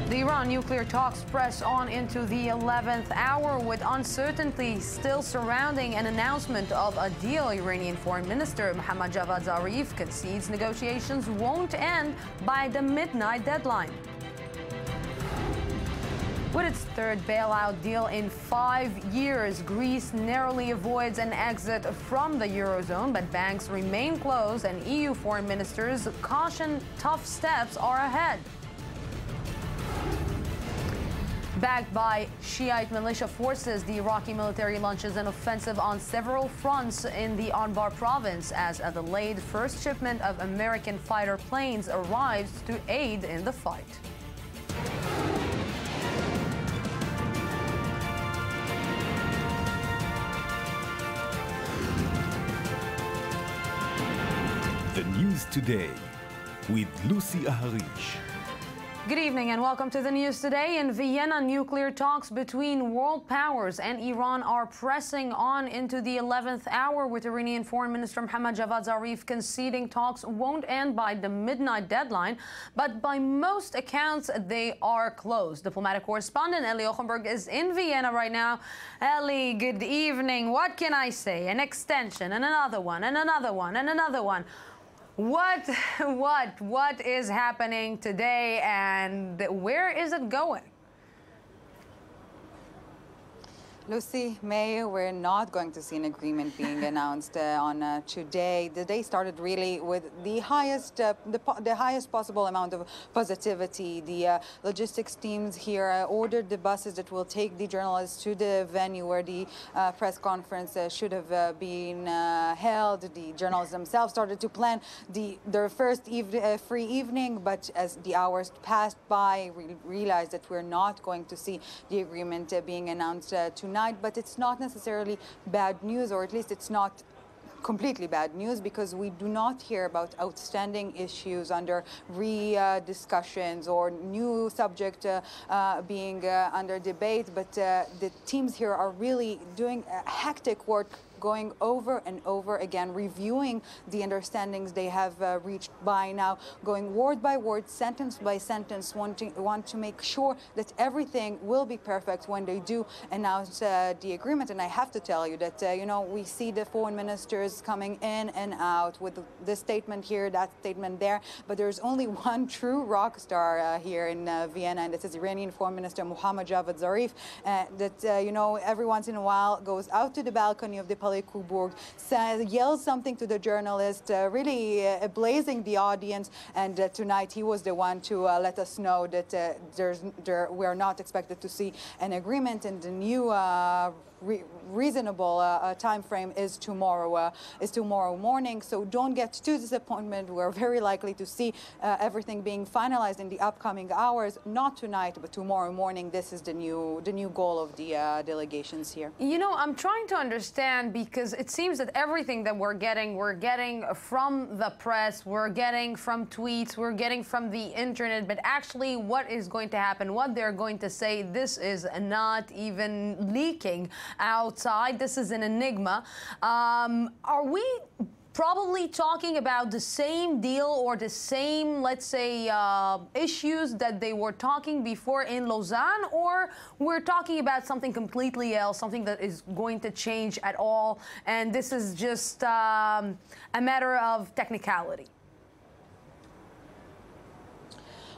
The Iran nuclear talks press on into the 11th hour with uncertainty still surrounding an announcement of a deal. Iranian Foreign Minister Mohammad Javad Zarif concedes negotiations won't end by the midnight deadline. With its third bailout deal in 5 years, Greece narrowly avoids an exit from the Eurozone, but banks remain closed and EU foreign ministers caution tough steps are ahead. Backed by Shiite militia forces, the Iraqi military launches an offensive on several fronts in the Anbar province as a delayed first shipment of American fighter planes arrives to aid in the fight. The News Today with Lucy Aharish. Good evening and welcome to the news today. In Vienna, nuclear talks between world powers and Iran are pressing on into the 11th hour, with Iranian Foreign Minister Mohammad Javad Zarif conceding talks won't end by the midnight deadline, but by most accounts they are closed. Diplomatic correspondent Eli Ochenberg is in Vienna right now. Eli, good evening. What can I say? An extension and another one and another one and another one. What is happening today and where is it going? Lucy, May, we're not going to see an agreement being announced on today. The day started really with the highest possible amount of positivity. The logistics teams here ordered the buses that will take the journalists to the venue where the press conference should have been held. The journalists themselves started to plan their first free evening, but as the hours passed by, we realized that we're not going to see the agreement being announced tonight. But it's not necessarily bad news, or at least it's not completely bad news, because we do not hear about outstanding issues under discussions or new subject being under debate. But the teams here are really doing hectic work, going over and over again, reviewing the understandings they have reached by now, going word by word, sentence by sentence, want to make sure that everything will be perfect when they do announce the agreement. And I have to tell you that, we see the foreign ministers coming in and out with this statement here, that statement there, but there's only one true rock star here in Vienna, and this is Iranian Foreign Minister Mohammad Javad Zarif, that, every once in a while goes out to the balcony of the Coburg, yells something to the journalist, really blazing the audience. And tonight he was the one to let us know that we are not expected to see an agreement, and the new reasonable time frame is tomorrow morning. So don't get too disappointed. We're very likely to see everything being finalized in the upcoming hours, not tonight but tomorrow morning. This is the new goal of the delegations here. I'm trying to understand, because it seems that everything that we're getting from the press, we're getting from tweets, we're getting from the internet, but actually what is going to happen, what they're going to say, this is not even leaking outside. This is an enigma. Are we probably talking about the same deal or the same, let's say, issues that they were talking before in Lausanne, or we're talking about something completely else, something that is going to change at all, and this is just a matter of technicality?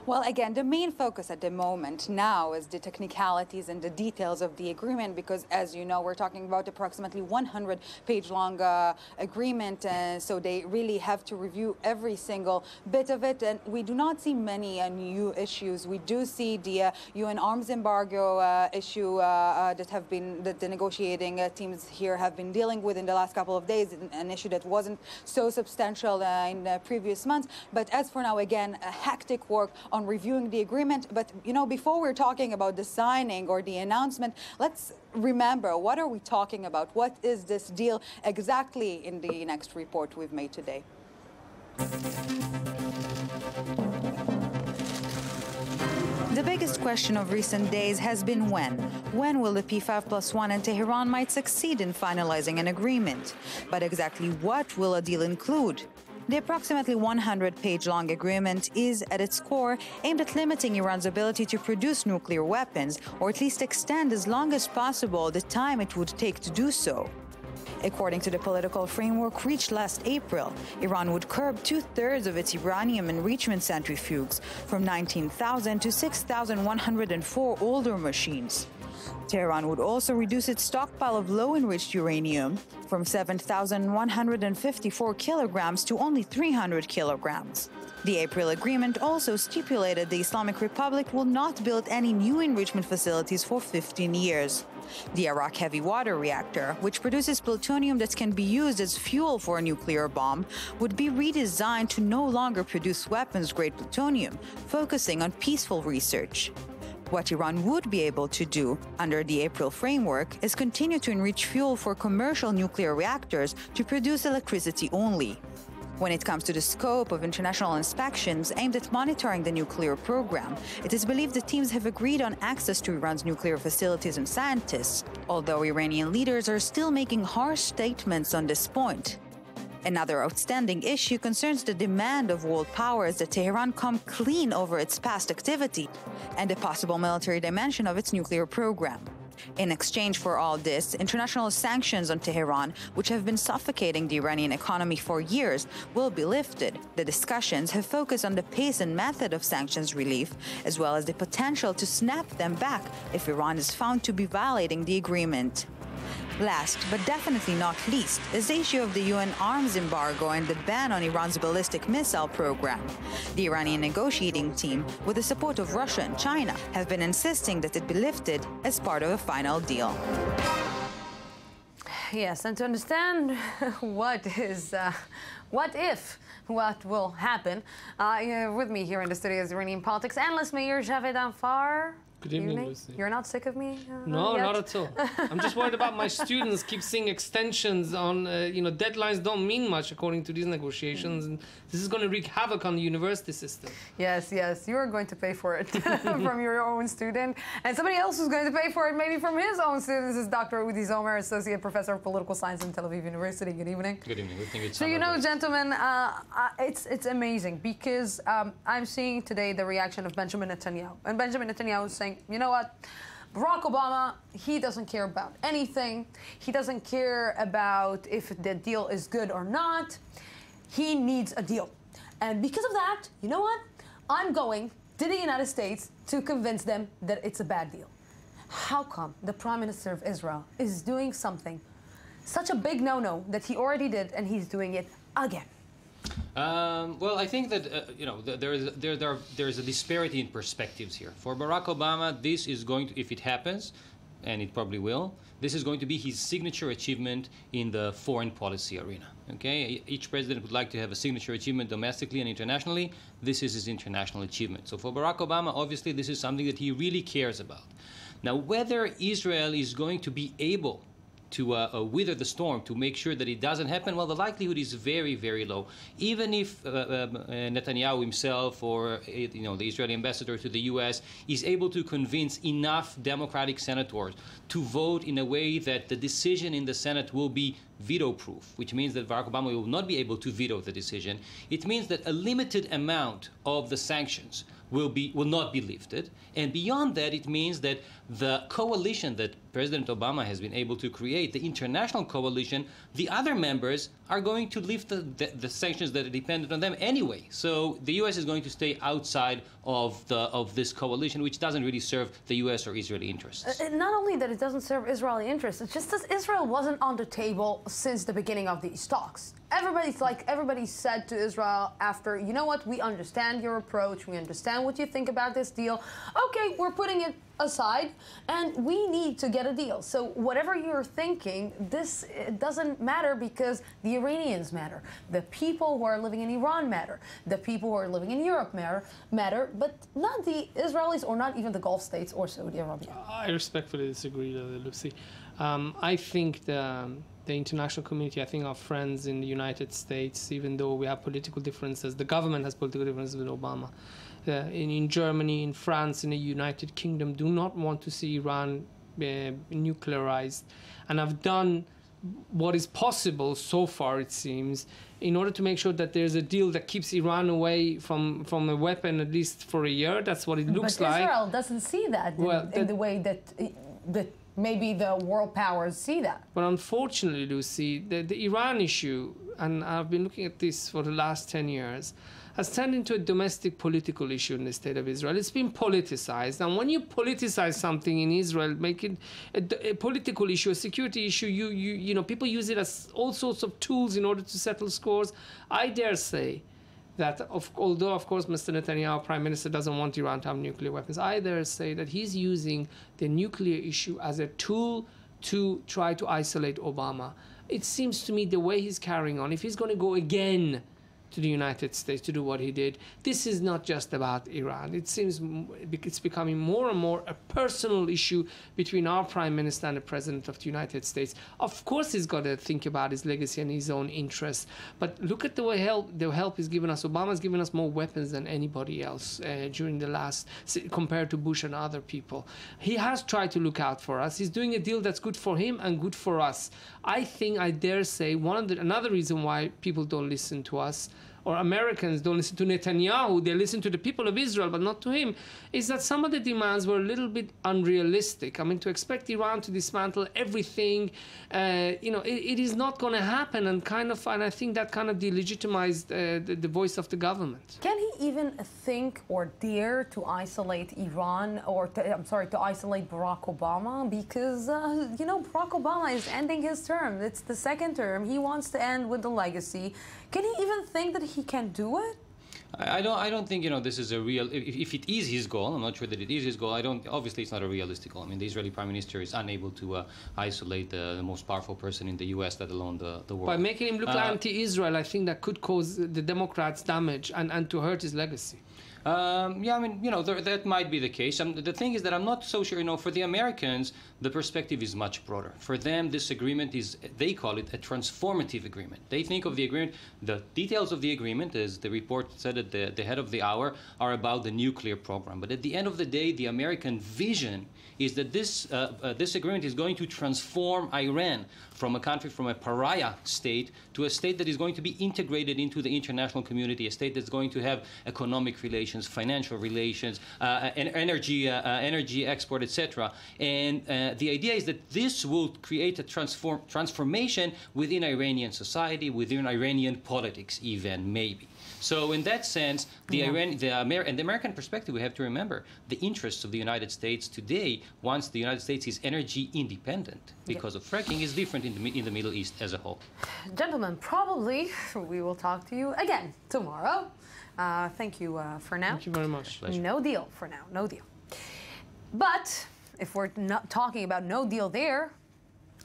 Well, again, the main focus at the moment now is the technicalities and the details of the agreement, because, as you know, we're talking about approximately 100-page-long agreement, so they really have to review every single bit of it. And we do not see many new issues. We do see the UN arms embargo issue that the negotiating teams here have been dealing with in the last couple of days, an issue that wasn't so substantial in previous months. But as for now, again, a hectic work on reviewing the agreement. But, before we're talking about the signing or the announcement, let's remember, what are we talking about? What is this deal exactly in the next report we've made today? The biggest question of recent days has been when. When will the P5+1 and Tehran might succeed in finalizing an agreement? But exactly what will a deal include? The approximately 100-page-long agreement is, at its core, aimed at limiting Iran's ability to produce nuclear weapons, or at least extend as long as possible the time it would take to do so. According to the political framework reached last April, Iran would curb two-thirds of its uranium enrichment centrifuges, from 19,000 to 6,104 older machines. Tehran would also reduce its stockpile of low-enriched uranium from 7,154 kilograms to only 300 kilograms. The April agreement also stipulated the Islamic Republic will not build any new enrichment facilities for 15 years. The Arak heavy water reactor, which produces plutonium that can be used as fuel for a nuclear bomb, would be redesigned to no longer produce weapons-grade plutonium, focusing on peaceful research. What Iran would be able to do under the April framework is continue to enrich fuel for commercial nuclear reactors to produce electricity only. When it comes to the scope of international inspections aimed at monitoring the nuclear program, it is believed the teams have agreed on access to Iran's nuclear facilities and scientists, although Iranian leaders are still making harsh statements on this point. Another outstanding issue concerns the demand of world powers that Tehran come clean over its past activity and the possible military dimension of its nuclear program. In exchange for all this, international sanctions on Tehran, which have been suffocating the Iranian economy for years, will be lifted. The discussions have focused on the pace and method of sanctions relief, as well as the potential to snap them back if Iran is found to be violating the agreement. Last, but definitely not least, is the issue of the UN arms embargo and the ban on Iran's ballistic missile program. The Iranian negotiating team, with the support of Russia and China, have been insisting that it be lifted as part of a final deal. Yes, and to understand what will happen, with me here in the studio is Iranian politics analyst Meir Javed Anfar. Good evening, Lucy. You're not sick of me? No, yet? not at all. I'm just worried about my students keep seeing extensions on, deadlines don't mean much according to these negotiations. And this is going to wreak havoc on the university system. Yes, you're going to pay for it from your own student. And somebody else who's going to pay for it maybe from his own students is Dr. Udi Zomer, Associate Professor of Political Science in Tel Aviv University. Good evening. Good evening. Good thing it's so, gentlemen, it's amazing because I'm seeing today the reaction of Benjamin Netanyahu. And Benjamin Netanyahu is saying, you know what? Barack Obama, he doesn't care about anything. He doesn't care about if the deal is good or not. He needs a deal. And because of that, you know what? I'm going to the United States to convince them that it's a bad deal. How come the Prime Minister of Israel is doing something, such a big no-no that he already did, and he's doing it again? Well, I think that there is a disparity in perspectives here. For Barack Obama, this is going to, if it happens, and it probably will, this is going to be his signature achievement in the foreign policy arena. Okay, each president would like to have a signature achievement domestically and internationally. This is his international achievement. So for Barack Obama, obviously, this is something that he really cares about. Now, whether Israel is going to be able to weather the storm, to make sure that it doesn't happen, well, the likelihood is very, very low. Even if Netanyahu himself or the Israeli ambassador to the U.S. is able to convince enough Democratic senators to vote in a way that the decision in the Senate will be veto-proof, which means that Barack Obama will not be able to veto the decision, it means that a limited amount of the sanctions will not be lifted. And beyond that, it means that the coalition that President Obama has been able to create, the international coalition, the other members are going to lift the sanctions that are dependent on them anyway. So the U.S. is going to stay outside of this coalition, which doesn't really serve the U.S. or Israeli interests. Not only that it doesn't serve Israeli interests, it's just that Israel wasn't on the table since the beginning of these talks. Everybody said to Israel after, you know what, we understand your approach, we understand what you think about this deal. Okay, we're putting it aside, and we need to get a deal. So whatever you're thinking, it doesn't matter because the Iranians matter. The people who are living in Iran matter. The people who are living in Europe matter, but not the Israelis or not even the Gulf states or Saudi Arabia. I respectfully disagree, Lucy. I think the international community, I think our friends in the United States, even though we have political differences, the government has political differences with Obama. In Germany, in France, in the United Kingdom, do not want to see Iran nuclearized. And have done what is possible so far, it seems, in order to make sure that there's a deal that keeps Iran away from a weapon at least for a year. That's what it looks like. But Israel doesn't see that in the way that maybe the world powers see that. But unfortunately, Lucy, the Iran issue, and I've been looking at this for the last 10 years, has turned into a domestic political issue in the state of Israel. It's been politicized. And when you politicize something in Israel, make it a political issue, a security issue, you know, people use it as all sorts of tools in order to settle scores. I dare say that, although, of course, Mr. Netanyahu, Prime Minister, doesn't want Iran to have nuclear weapons, I dare say that he's using the nuclear issue as a tool to try to isolate Obama. It seems to me the way he's carrying on, if he's going to go again to the United States to do what he did, this is not just about Iran. It seems it's becoming more and more a personal issue between our Prime Minister and the President of the United States. Of course he's got to think about his legacy and his own interests, but look at the way the help he's given us. Obama's given us more weapons than anybody else during the last, compared to Bush and other people. He has tried to look out for us. He's doing a deal that's good for him and good for us. I think, I dare say, another reason why people don't listen to us, or Americans don't listen to Netanyahu, they listen to the people of Israel, but not to him, is that some of the demands were a little bit unrealistic. I mean, to expect Iran to dismantle everything, you know, it is not going to happen, and I think that kind of delegitimized the voice of the government. Can he even think or dare to isolate Iran, or to isolate Barack Obama? Because, you know, Barack Obama is ending his term. It's the second term. He wants to end with the legacy. Can he even think that he can do it? I don't think, you know, this is a real, if it is his goal, I'm not sure that it is his goal. Obviously it's not a realistic goal. I mean, the Israeli Prime Minister is unable to isolate the most powerful person in the US, let alone the world. By making him look anti-Israel, I think that could cause the Democrats damage and to hurt his legacy. Yeah, I mean, you know, that might be the case. The thing is that I'm not so sure, you know, for the Americans, the perspective is much broader. For them, this agreement is, they call it a transformative agreement. They think of the agreement, the details of the agreement, as the report said at the head of the hour, are about the nuclear program. But at the end of the day, the American vision is that this agreement is going to transform Iran from a country, from a pariah state, to a state that is going to be integrated into the international community, a state that's going to have economic relations, financial relations, energy export, etc. And the idea is that this will create a transformation within Iranian society, within Iranian politics even, maybe. So in that sense, the American perspective, we have to remember the interests of the United States today, once the United States is energy independent because of fracking, is different in the Middle East as a whole. Gentlemen, probably we will talk to you again tomorrow. Thank you for now. Thank you very much. Pleasure. No deal for now, no deal. But if we're not talking about no deal there,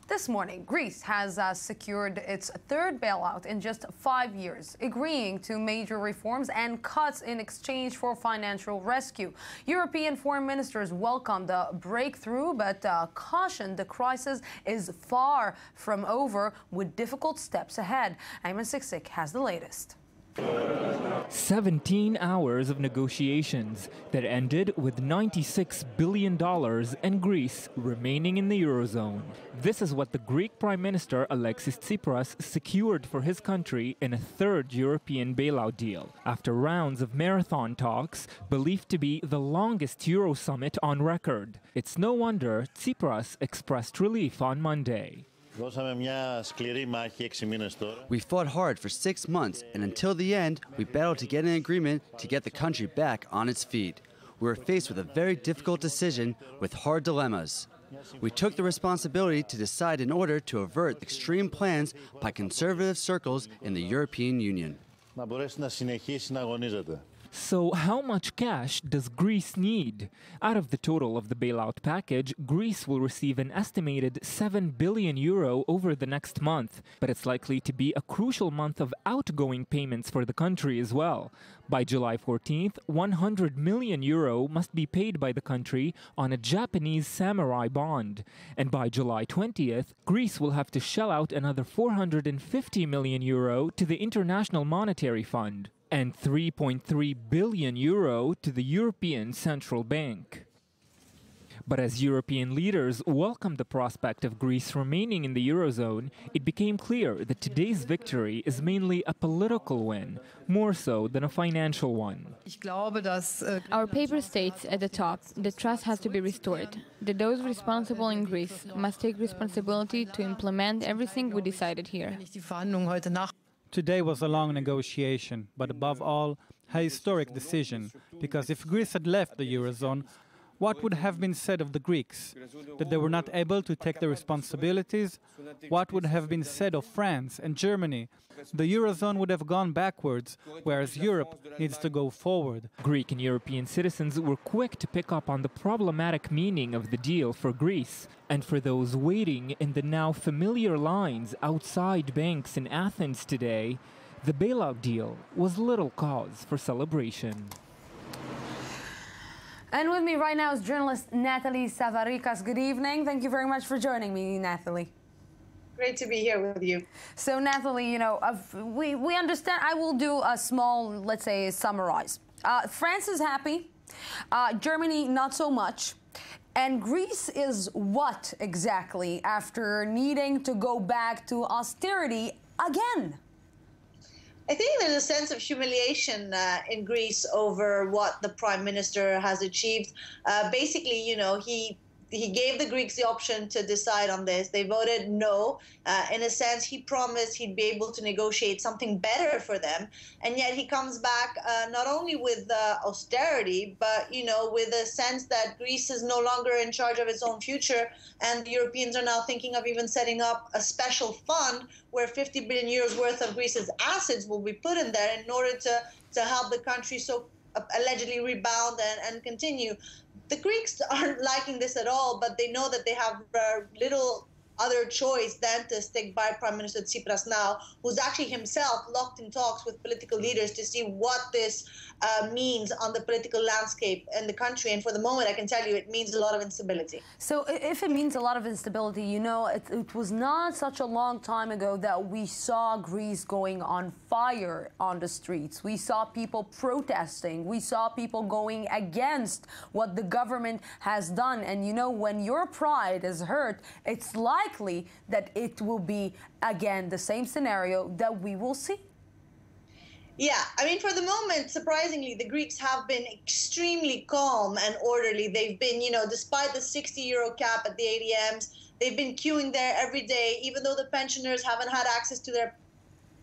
this morning, Greece has secured its third bailout in just 5 years, agreeing to major reforms and cuts in exchange for financial rescue. European foreign ministers welcomed the breakthrough, but cautioned the crisis is far from over, with difficult steps ahead. Ayman Siksik has the latest. 17 hours of negotiations that ended with $96 billion and Greece remaining in the Eurozone. This is what the Greek Prime Minister Alexis Tsipras secured for his country in a third European bailout deal, after rounds of marathon talks believed to be the longest Euro summit on record. It's no wonder Tsipras expressed relief on Monday. We fought hard for 6 months, and until the end, we battled to get an agreement to get the country back on its feet. We were faced with a very difficult decision with hard dilemmas. We took the responsibility to decide in order to avert extreme plans by conservative circles in the European Union. So how much cash does Greece need? Out of the total of the bailout package, Greece will receive an estimated €7 billion over the next month. But it's likely to be a crucial month of outgoing payments for the country as well. By July 14th, €100 million must be paid by the country on a Japanese samurai bond. And by July 20th, Greece will have to shell out another €450 million to the International Monetary Fund and €3.3 billion to the European Central Bank. But as European leaders welcomed the prospect of Greece remaining in the Eurozone, it became clear that today's victory is mainly a political win, more so than a financial one. Our paper states at the top that trust has to be restored, that those responsible in Greece must take responsibility to implement everything we decided here. Today was a long negotiation, but above all, a historic decision, because if Greece had left the Eurozone, what would have been said of the Greeks? That they were not able to take their responsibilities? What would have been said of France and Germany? The Eurozone would have gone backwards, whereas Europe needs to go forward. Greek and European citizens were quick to pick up on the problematic meaning of the deal for Greece. And for those waiting in the now familiar lines outside banks in Athens today, the bailout deal was little cause for celebration. And with me right now is journalist Natalie Savarikas. Good evening. Thank you very much for joining me, Natalie. Great to be here with you. So, Natalie, you know, we understand. I will do a small, let's say, summarize. France is happy. Germany, not so much. And Greece is what exactly after needing to go back to austerity again? I think there's a sense of humiliation in Greece over what the prime minister has achieved. Basically, you know, he gave the Greeks the option to decide on this. They voted no. In a sense, he promised he'd be able to negotiate something better for them. And yet he comes back not only with austerity, but, you know, with a sense that Greece is no longer in charge of its own future. And the Europeans are now thinking of even setting up a special fund where 50 billion euros worth of Greece's assets will be put in there in order to help the country so allegedly rebound and continue. The Greeks aren't liking this at all, but they know that they have little other choice than to stick by Prime Minister Tsipras now, who's actually himself locked in talks with political leaders to see what this means on the political landscape in the country. And for the moment, I can tell you it means a lot of instability. So if it means a lot of instability, you know, it was not such a long time ago that we saw Greece going on fire on the streets. We saw people protesting. We saw people going against what the government has done. And, you know, when your pride is hurt, it's likely that it will be, again, the same scenario that we will see. Yeah, I mean, for the moment, surprisingly, the Greeks have been extremely calm and orderly. They've been, you know, despite the 60 euro cap at the ATMs, they've been queuing there every day. Even though the pensioners haven't had access to their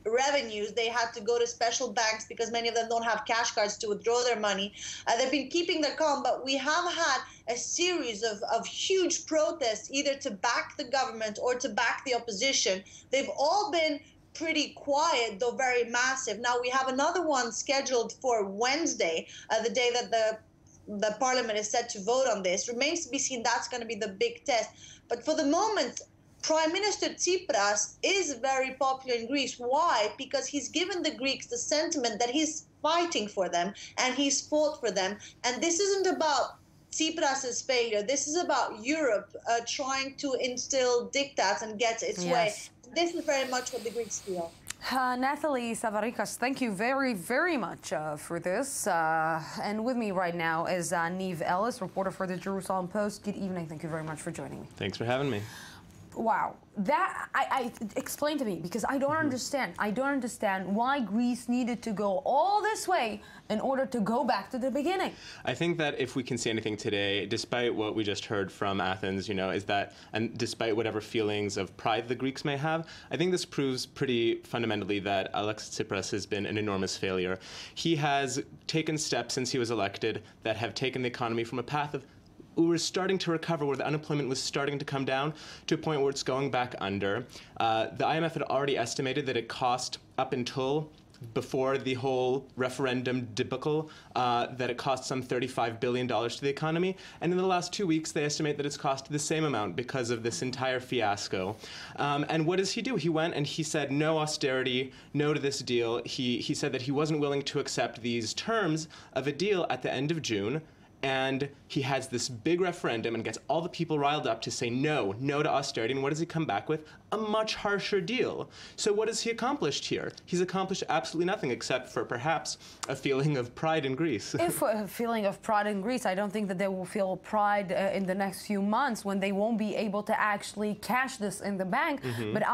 revenues, they had to go to special banks because many of them don't have cash cards to withdraw their money. They've been keeping their calm, but we have had a series of huge protests, either to back the government or to back the opposition. They've all been pretty quiet, though very massive. Now we have another one scheduled for Wednesday, the day that the parliament is set to vote on this. Remains to be seen. That's going to be the big test. But for the moment, Prime Minister Tsipras is very popular in Greece. Why? Because he's given the Greeks the sentiment that he's fighting for them and he's fought for them. And this isn't about Tsipras's failure. This is about Europe trying to instill diktats and get its way. This is very much what the Greeks feel. Natalie Savarikas, thank you very, very much for this. And with me right now is Neve Ellis, reporter for the Jerusalem Post. Good evening. Thank you very much for joining me. Thanks for having me. Wow, that I explain to me, because I don't understand. I don't understand why Greece needed to go all this way in order to go back to the beginning. I think that if we can see anything today, despite what we just heard from Athens, you know, is that, and despite whatever feelings of pride the Greeks may have, I think this proves pretty fundamentally that Alexis Tsipras has been an enormous failure. He has taken steps since he was elected that have taken the economy from a path of we were starting to recover, where the unemployment was starting to come down to a point where it's going back under. The IMF had already estimated that it cost, up until before the whole referendum debacle, that it cost some $35 billion to the economy. And in the last 2 weeks, they estimate that it's cost the same amount because of this entire fiasco. And what does he do? He went and he said no austerity, no to this deal. He said that he wasn't willing to accept these terms of a deal at the end of June. and he has this big referendum and gets all the people riled up to say no to austerity. And what does he come back with? A much harsher deal. So what has he accomplished here? He's accomplished absolutely nothing except for perhaps a feeling of pride in Greece. If a feeling of pride in Greece, I don't think that they will feel pride in the next few months when they won't be able to actually cash this in the bank. But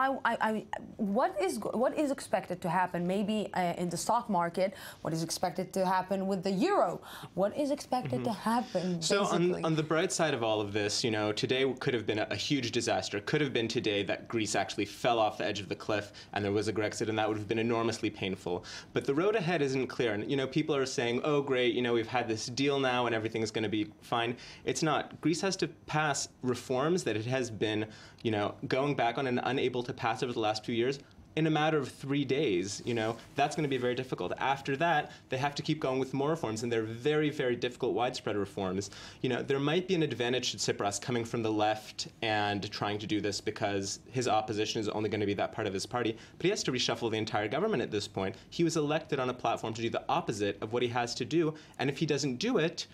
what is expected to happen? Maybe in the stock market. What is expected to happen with the euro? What is expected to happen? So on the bright side of all of this, you know, today could have been a huge disaster. Could have been today that Greece actually fell off the edge of the cliff and there was a Grexit, and that would have been enormously painful. But the road ahead isn't clear. And, you know, people are saying, oh, great, you know, we've had this deal now and everything's going to be fine. It's not. Greece has to pass reforms that it has been, you know, going back on and unable to pass over the last few years. In a matter of 3 days, you know, that's going to be very difficult. After that, they have to keep going with more reforms, and they're very, very difficult, widespread reforms. You know, there might be an advantage to Tsipras coming from the left and trying to do this because his opposition is only going to be that part of his party, but he has to reshuffle the entire government at this point. He was elected on a platform to do the opposite of what he has to do, and if he doesn't do it,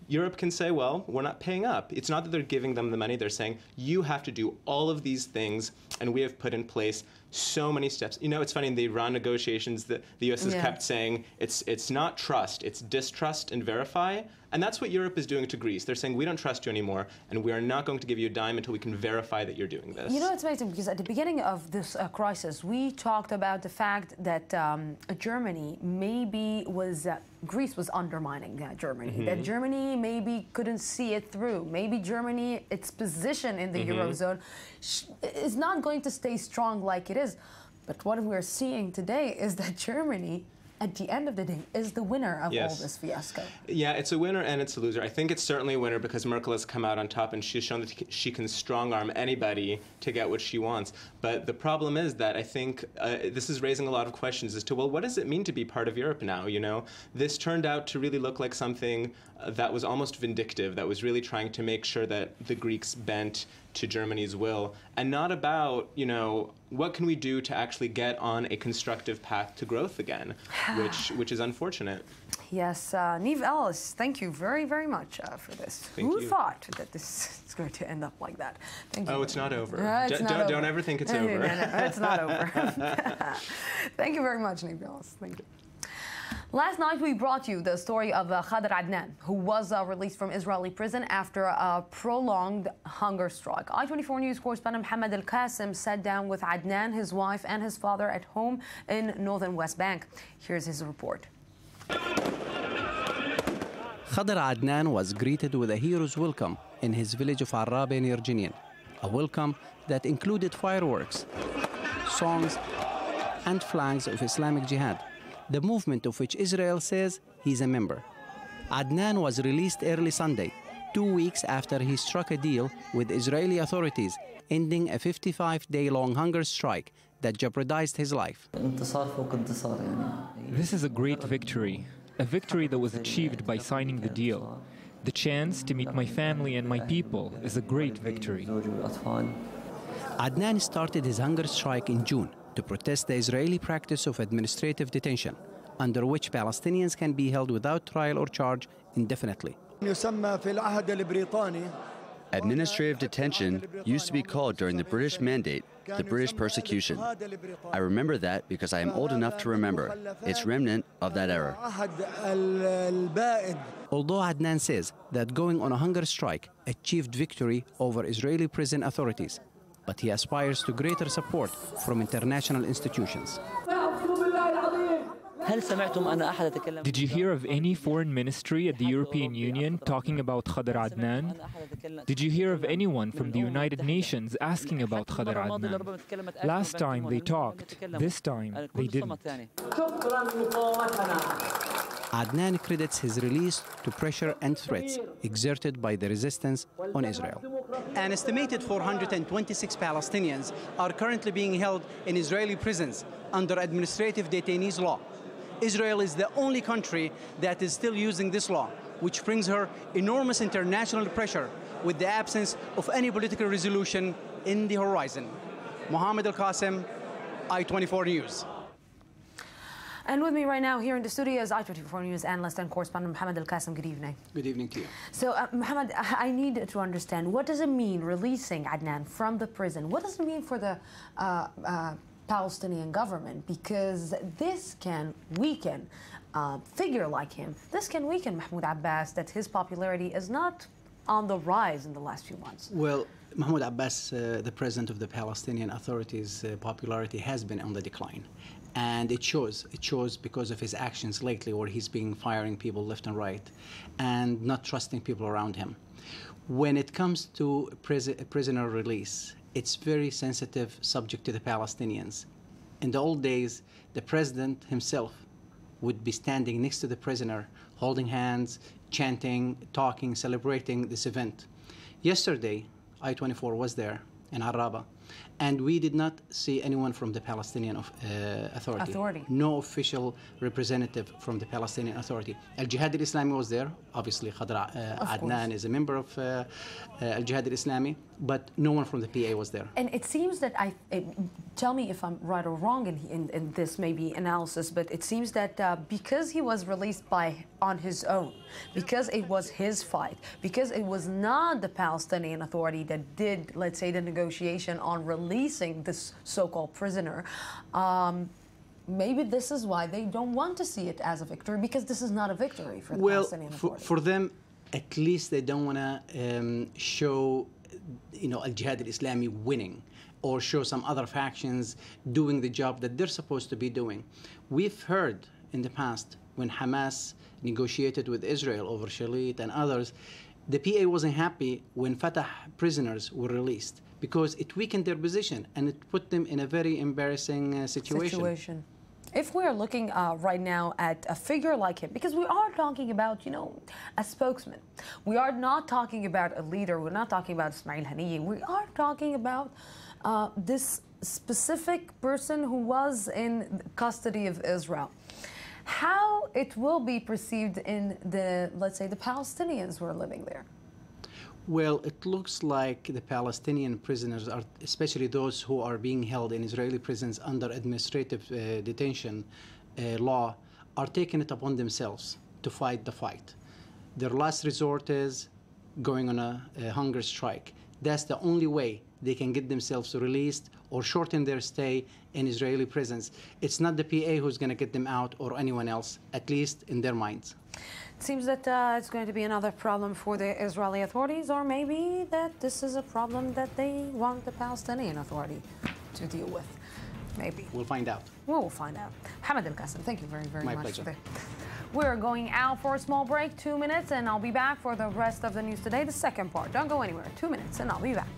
Europe can say, well, we're not paying up. It's not that they're giving them the money. They're saying, you have to do all of these things, and we have put in place so many steps. You know, it's funny, in the Iran negotiations, the U.S. has kept saying it's not trust, it's distrust and verify. And that's what Europe is doing to Greece. They're saying, we don't trust you anymore, and we are not going to give you a dime until we can verify that you're doing this. You know, it's amazing, because at the beginning of this crisis, we talked about the fact that Germany maybe was, Greece was undermining Germany, that Germany maybe couldn't see it through. Maybe Germany, its position in the Eurozone, is not going to stay strong like it is. But what we're seeing today is that Germany, at the end of the day, is the winner of all this fiasco. Yeah, it's a winner and it's a loser. I think it's certainly a winner because Merkel has come out on top and she's shown that she can strong-arm anybody to get what she wants. But the problem is that I think this is raising a lot of questions as to, well, what does it mean to be part of Europe now, you know? This turned out to really look like something that was almost vindictive, that was really trying to make sure that the Greeks bent to Germany's will, and not about, you know, what can we do to actually get on a constructive path to growth again, which is unfortunate. Yes, Niamh Ellis, thank you very, very much for this. Who thought that this is going to end up like that? Thank you. Oh, it's not over. Don't ever think it's over. No, it's not over. Thank you very much, Niamh Ellis. Thank you. Last night, we brought you the story of Khadr Adnan, who was released from Israeli prison after a prolonged hunger strike. I-24 News correspondent Mohammed Al-Qasim sat down with Adnan, his wife, and his father at home in northern West Bank. Here's his report. Khadr Adnan was greeted with a hero's welcome in his village of Arrabe near Jenin, a welcome that included fireworks, songs, and flags of Islamic Jihad, the movement of which Israel says he's a member. Adnan was released early Sunday, 2 weeks after he struck a deal with Israeli authorities, ending a 55-day-long hunger strike that jeopardized his life. This is a great victory, a victory that was achieved by signing the deal. The chance to meet my family and my people is a great victory. Adnan started his hunger strike in June to protest the Israeli practice of administrative detention, under which Palestinians can be held without trial or charge indefinitely. Administrative detention used to be called during the British Mandate, the British persecution. I remember that because I am old enough to remember. It's remnant of that era. Although Adnan says that going on a hunger strike achieved victory over Israeli prison authorities, but he aspires to greater support from international institutions. Did you hear of any foreign ministry at the European Union talking about Khadr Adnan? Did you hear of anyone from the United Nations asking about Khadr Adnan? Last time they talked, this time they didn't. Adnan credits his release to pressure and threats exerted by the resistance on Israel. An estimated 426 Palestinians are currently being held in Israeli prisons under administrative detainees law. Israel is the only country that is still using this law, which brings her enormous international pressure with the absence of any political resolution in the horizon. Mohammed Al-Qasim, I-24 News. And with me right now here in the studio is I-24 News analyst and correspondent Mohammed Al-Qasim. Good evening. Good evening to you. So, Mohammed, I need to understand, what does it mean releasing Adnan from the prison? What does it mean for the Palestinian government? Because this can weaken a figure like him. This can weaken Mahmoud Abbas, that his popularity is not on the rise in the last few months. Well, Mahmoud Abbas, the president of the Palestinian Authority's popularity has been on the decline. And it shows because of his actions lately, where he's been firing people left and right and not trusting people around him. When it comes to prisoner release, it's very sensitive subject to the Palestinians. In the old days, the president himself would be standing next to the prisoner, holding hands, chanting, talking, celebrating this event. Yesterday, I-24 was there in Araba, and we did not see anyone from the Palestinian Authority. No official representative from the Palestinian Authority. Al-Jihad al-Islami was there. Obviously, Adnan is a member of Al-Jihad al-Islami, but no one from the PA was there. And it seems that tell me if I'm right or wrong in this maybe analysis, but it seems that because he was released on his own, because it was his fight, because it was not the Palestinian Authority that did, let's say, the negotiation on releasing this so-called prisoner, maybe this is why they don't want to see it as a victory, because this is not a victory for the Palestinian Authority. For them, at least they don't want to show, Al-Jihad al-Islami winning, or show some other factions doing the job that they're supposed to be doing. We've heard in the past when Hamas negotiated with Israel over Shalit and others, the PA wasn't happy when Fatah prisoners were released because it weakened their position and it put them in a very embarrassing situation. If we're looking right now at a figure like him, because we are talking about, a spokesman. We are not talking about a leader. We're not talking about Ismail Haniyeh. We are talking about this specific person who was in custody of Israel. How it will be perceived in let's say, the Palestinians who are living there? Well, it looks like the Palestinian prisoners, especially those who are being held in Israeli prisons under administrative detention law, are taking it upon themselves to fight the fight. Their last resort is going on a hunger strike. That's the only way they can get themselves released or shorten their stay in Israeli prisons. It's not the PA who's going to get them out or anyone else, at least in their minds. It seems that it's going to be another problem for the Israeli authorities, or maybe that this is a problem that they want the Palestinian Authority to deal with. Maybe. We'll find out. We'll find out. Mohammed Al-Qasim, thank you very, very much. My pleasure. Today. We're going out for a small break, 2 minutes, and I'll be back for the rest of the news today, the second part. Don't go anywhere. 2 minutes, and I'll be back.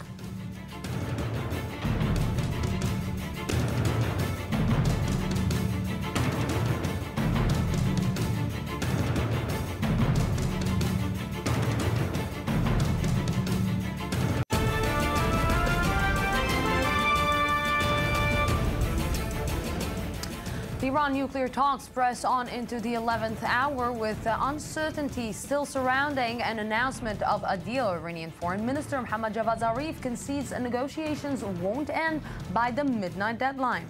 Iran nuclear talks press on into the 11th hour with uncertainty still surrounding an announcement of a deal. Iranian Foreign Minister Mohammad Javad Zarif concedes negotiations won't end by the midnight deadline.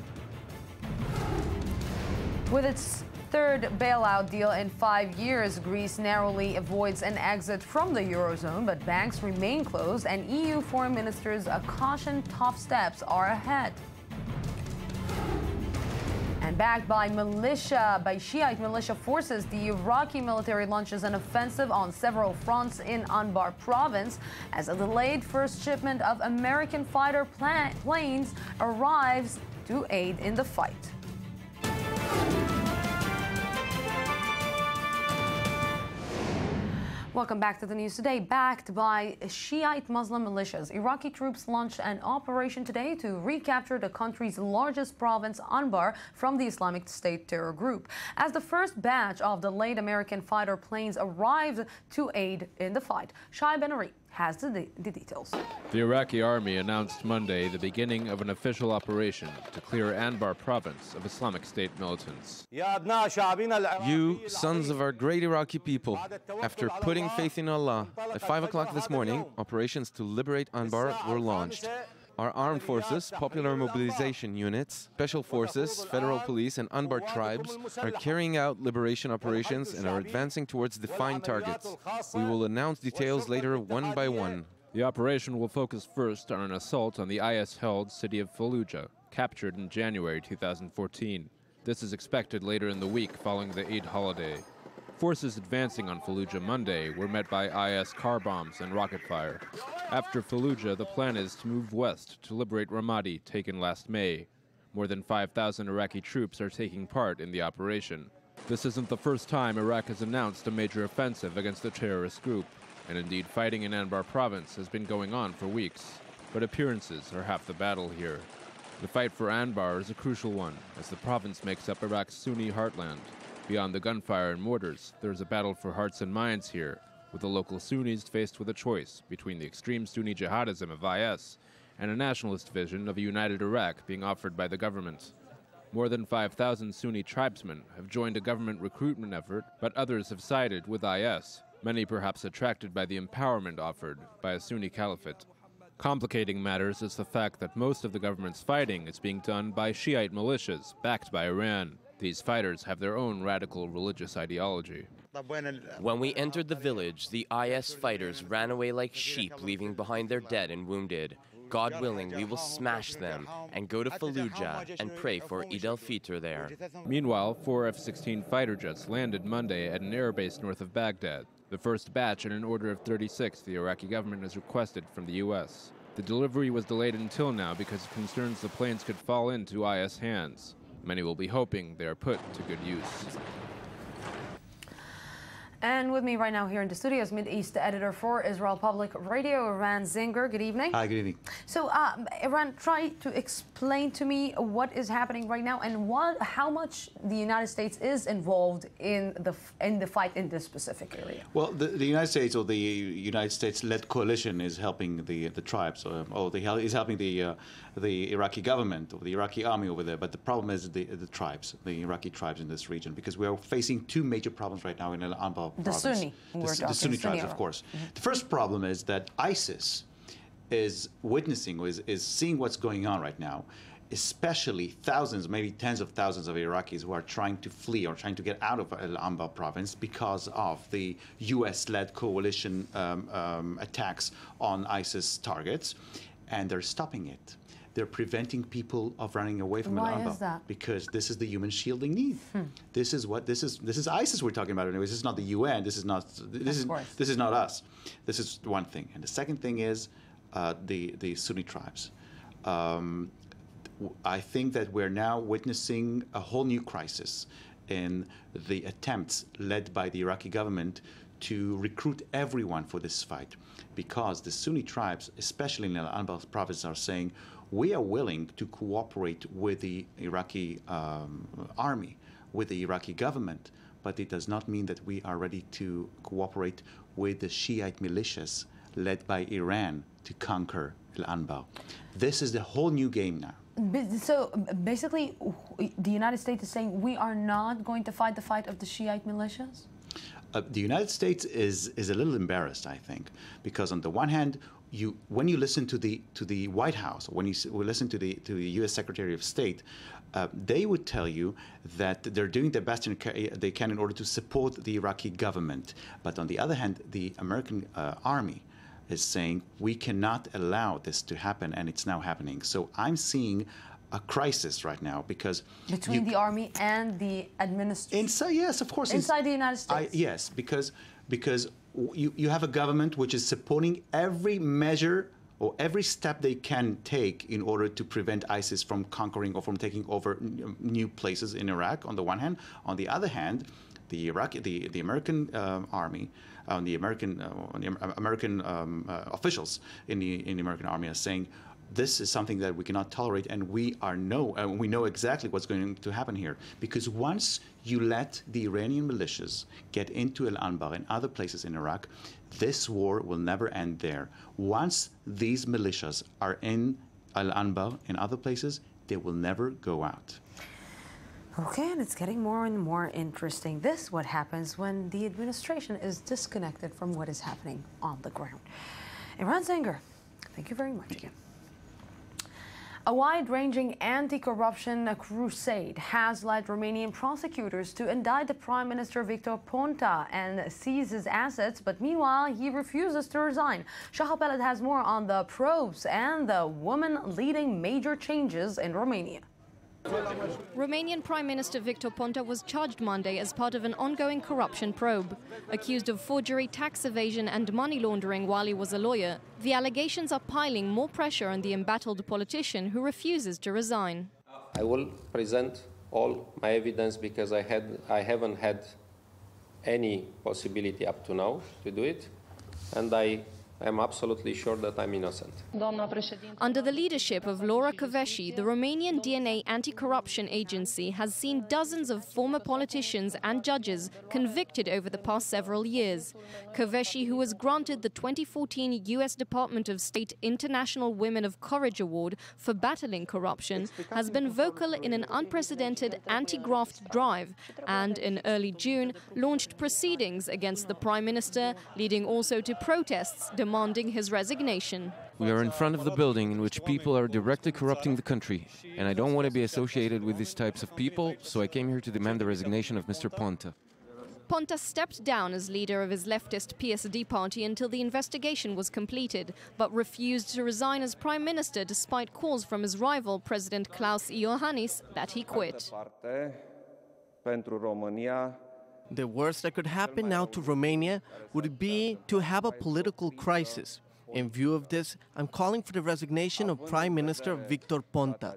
With its third bailout deal in 5 years, Greece narrowly avoids an exit from the Eurozone, but banks remain closed and EU foreign ministers caution tough steps are ahead. And backed by Shiite militia forces, the Iraqi military launches an offensive on several fronts in Anbar province as a delayed first shipment of American fighter planes arrives to aid in the fight. Welcome back to the news today. Backed by Shiite Muslim militias, Iraqi troops launched an operation today to recapture the country's largest province, Anbar, from the Islamic State terror group. As the first batch of delayed American fighter planes arrived to aid in the fight, Shai Ben-Ari has the details. The Iraqi army announced Monday the beginning of an official operation to clear Anbar province of Islamic State militants. You, sons of our great Iraqi people, after putting faith in Allah, at 5 o'clock this morning, operations to liberate Anbar were launched. Our armed forces, popular mobilization units, special forces, federal police, and Anbar tribes are carrying out liberation operations and are advancing towards defined targets. We will announce details later one by one. The operation will focus first on an assault on the IS-held city of Fallujah, captured in January 2014. This is expected later in the week following the Eid holiday. Forces advancing on Fallujah Monday were met by IS car bombs and rocket fire. After Fallujah, the plan is to move west to liberate Ramadi, taken last May. More than 5,000 Iraqi troops are taking part in the operation. This isn't the first time Iraq has announced a major offensive against a terrorist group, and indeed fighting in Anbar province has been going on for weeks. But appearances are half the battle here. The fight for Anbar is a crucial one, as the province makes up Iraq's Sunni heartland. Beyond the gunfire and mortars, there is a battle for hearts and minds here, with the local Sunnis faced with a choice between the extreme Sunni jihadism of IS and a nationalist vision of a united Iraq being offered by the government. More than 5,000 Sunni tribesmen have joined a government recruitment effort, but others have sided with IS, many perhaps attracted by the empowerment offered by a Sunni caliphate. Complicating matters is the fact that most of the government's fighting is being done by Shiite militias backed by Iran. These fighters have their own radical religious ideology. When we entered the village, the IS fighters ran away like sheep, leaving behind their dead and wounded. God willing, we will smash them and go to Fallujah and pray for Eid al-Fitr there. Meanwhile, 4 F-16 fighter jets landed Monday at an airbase north of Baghdad, the first batch in an order of 36 the Iraqi government has requested from the U.S. The delivery was delayed until now because of concerns the planes could fall into IS hands. Many will be hoping they are put to good use. And with me right now here in the studio is Mideast editor for Israel Public Radio, Eran Zinger. Good evening. Hi, good evening. So, Eran, try to explain to me what is happening right now and how much the United States is involved in the fight in this specific area. Well, the United States, or the United States-led coalition, is helping the tribes, is helping the Iraqi government or the Iraqi army over there. But the problem is the tribes, the Iraqi tribes in this region, because we are facing two major problems right now in Al-Anbar. The Sunni. The Sunni tribes, of course. Mm-hmm. The first problem is that ISIS is witnessing, is seeing what's going on right now, especially thousands, maybe tens of thousands of Iraqis who are trying to flee or trying to get out of Al-Anbar province because of the U.S.-led coalition attacks on ISIS targets, and they're stopping it. They're preventing people of running away from Al-Anbar. Why is that? Because this is the human shielding need. This is ISIS we're talking about. Anyway, this is not the UN. This is not us. This is one thing. And the second thing is the Sunni tribes. I think that we're now witnessing a whole new crisis in the attempts led by the Iraqi government to recruit everyone for this fight, because the Sunni tribes, especially in Al-Anbar province, are saying, we are willing to cooperate with the Iraqi army, with the Iraqi government, but it does not mean that we are ready to cooperate with the Shiite militias led by Iran to conquer Al-Anbar. This is the whole new game now. So basically, the United States is saying we are not going to fight the fight of the Shiite militias? The United States is a little embarrassed, I think, because on the one hand, when you listen to the White House, when you listen to the U.S. Secretary of State, they would tell you that they're doing their best they can in order to support the Iraqi government. But on the other hand, the American army is saying we cannot allow this to happen, and it's now happening. So I'm seeing a crisis right now because between the army and the administration. Yes, of course. Inside the United States. Yes, because you have a government which is supporting every measure or every step they can take in order to prevent ISIS from conquering or from taking over new places in Iraq. On the one hand, on the other hand, the American army, the American officials in the American army are saying, this is something that we cannot tolerate, and we know exactly what's going to happen here. Because once you let the Iranian militias get into Al-Anbar and other places in Iraq, this war will never end there. Once these militias are in Al-Anbar and other places, they will never go out. Okay, and it's getting more and more interesting. This is what happens when the administration is disconnected from what is happening on the ground. Eran Zinger, thank you very much again. A wide-ranging anti-corruption crusade has led Romanian prosecutors to indict the Prime Minister Victor Ponta and seize his assets, but meanwhile he refuses to resign. Jaffa Port has more on the probes and the woman leading major changes in Romania. Romanian Prime Minister Victor Ponta was charged Monday as part of an ongoing corruption probe. Accused of forgery, tax evasion and money laundering while he was a lawyer, the allegations are piling more pressure on the embattled politician who refuses to resign. I will present all my evidence because I haven't had any possibility up to now to do it, and I am absolutely sure that I'm innocent. Under the leadership of Laura Kövesi, the Romanian DNA anti-corruption agency has seen dozens of former politicians and judges convicted over the past several years. Kövesi, who was granted the 2014 U.S. Department of State International Women of Courage Award for battling corruption, has been vocal in an unprecedented anti-graft drive and, in early June, launched proceedings against the Prime Minister, leading also to protests demanding his resignation. We are in front of the building in which people are directly corrupting the country, and I don't want to be associated with these types of people, so I came here to demand the resignation of Mr. Ponta. Ponta stepped down as leader of his leftist PSD party until the investigation was completed, but refused to resign as prime minister despite calls from his rival, President Klaus Iohannis, that he quit. The worst that could happen now to Romania would be to have a political crisis. In view of this, I'm calling for the resignation of Prime Minister Victor Ponta.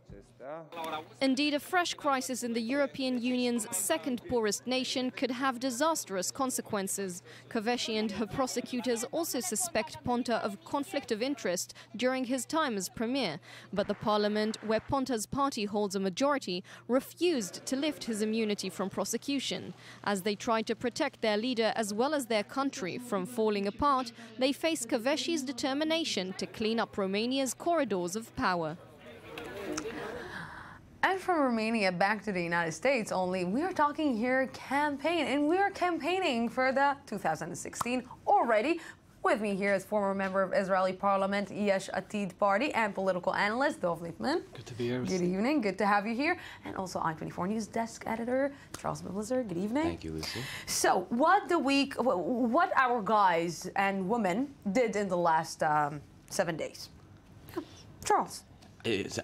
Indeed, a fresh crisis in the European Union's second poorest nation could have disastrous consequences. Kövesi and her prosecutors also suspect Ponta of conflict of interest during his time as premier. But the parliament, where Ponta's party holds a majority, refused to lift his immunity from prosecution. As they try to protect their leader as well as their country from falling apart, they face Kövesi's determination to clean up Romania's corridors of power. And from Romania back to the United States, only we are talking here campaign, and we are campaigning for the 2016 already. With me here is former member of Israeli Parliament, Yesh Atid Party, and political analyst Dov Lippman. Good to be here. Good evening. Good to have you here. And also I-24 News desk editor Charles Blizzard. Good evening. Thank you, Lucy. So, what our guys and women did in the last 7 days? Charles.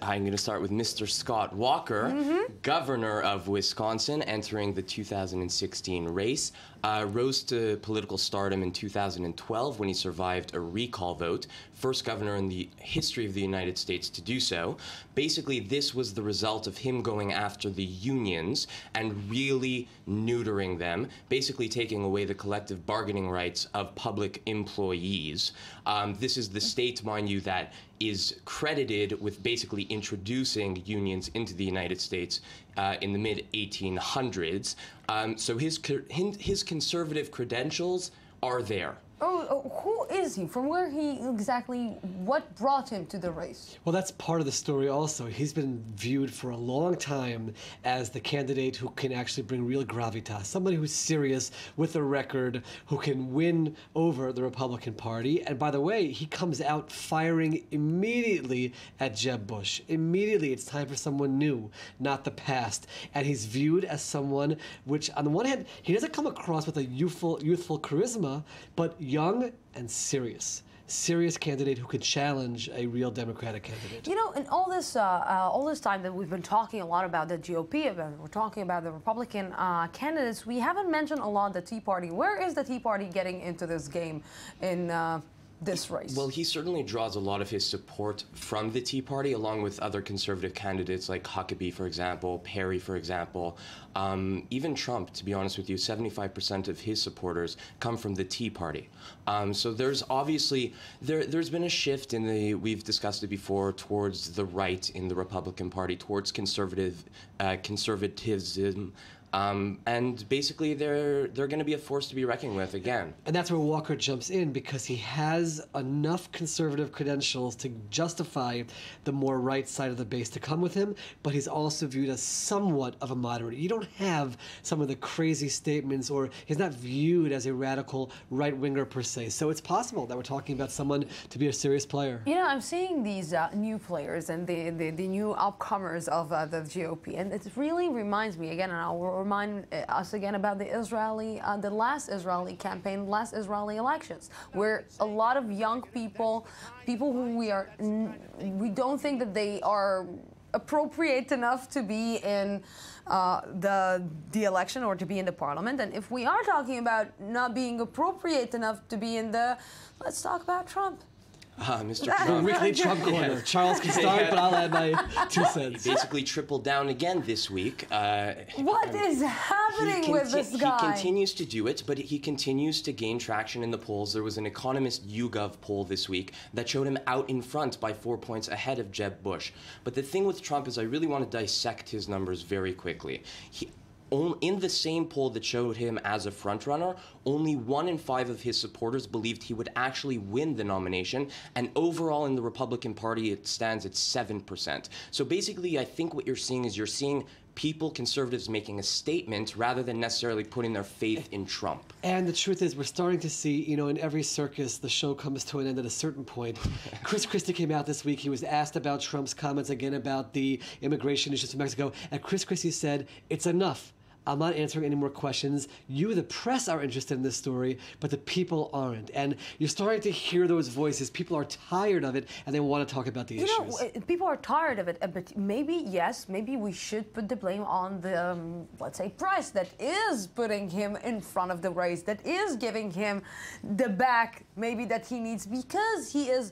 I'm going to start with Mr. Scott Walker, governor of Wisconsin, entering the 2016 race. Rose to political stardom in 2012 when he survived a recall vote, first governor in the history of the United States to do so. Basically, this was the result of him going after the unions and really neutering them, basically taking away the collective bargaining rights of public employees. This is the state, mind you, that is credited with basically introducing unions into the United States in the mid-1800s. So his conservative credentials are there. Who is he? From where what brought him to the race? Well, that's part of the story also. He's been viewed for a long time as the candidate who can actually bring real gravitas, somebody who's serious with a record, who can win over the Republican Party. And by the way, he comes out firing immediately at Jeb Bush. Immediately, it's time for someone new, not the past. And he's viewed as someone which, on the one hand, he doesn't come across with a youthful charisma, but young and serious candidate who could challenge a real Democratic candidate. You know, in all this time that we've been talking a lot about the GOP, we're talking about the Republican candidates, we haven't mentioned a lot the Tea Party. Where is the Tea Party getting into this game in this race? Well, he certainly draws a lot of his support from the Tea Party, along with other conservative candidates like Huckabee, for example, Perry, for example. Even Trump, to be honest with you, 75% of his supporters come from the Tea Party. So there's obviously, there's been a shift in we've discussed it before, towards the right in the Republican Party, towards conservatism. And basically, they're going to be a force to be reckoned with again. And that's where Walker jumps in, because he has enough conservative credentials to justify the more right side of the base to come with him, but he's also viewed as somewhat of a moderate. You don't have some of the crazy statements, or he's not viewed as a radical right-winger per se. So it's possible that we're talking about someone to be a serious player. You know, I'm seeing these new players and the new upcomers of the GOP, and it really reminds me again, and I'll remind us again about the last Israeli campaign, last Israeli elections, where a lot of young people who we don't think that they are appropriate enough to be in the election or to be in the parliament. And if we are talking about not being appropriate enough to be in let's talk about Trump. Mr. The Trump. weekly Trump corner. Charles can start, but I'll add my 2 cents. He basically tripled down again this week. What is happening with this guy? He continues to do it, but he continues to gain traction in the polls. There was an Economist YouGov poll this week that showed him out in front by 4 points ahead of Jeb Bush. But the thing with Trump is I really want to dissect his numbers very quickly. In the same poll that showed him as a frontrunner, only 1 in 5 of his supporters believed he would actually win the nomination, and overall in the Republican Party it stands at 7%. So basically I think what you're seeing people, conservatives, making a statement rather than necessarily putting their faith in Trump. And the truth is, we're starting to see, you know, in every circus, the show comes to an end at a certain point. Chris Christie came out this week. He was asked about Trump's comments again about the immigration issues in Mexico, and Chris Christie said, "It's enough. I'm not answering any more questions. You, the press, are interested in this story, but the people aren't." And you're starting to hear those voices. People are tired of it, and they want to talk about the issues. You know, people are tired of it, but maybe we should put the blame on the, let's say, press that is putting him in front of the race, that is giving him the back maybe that he needs, because he is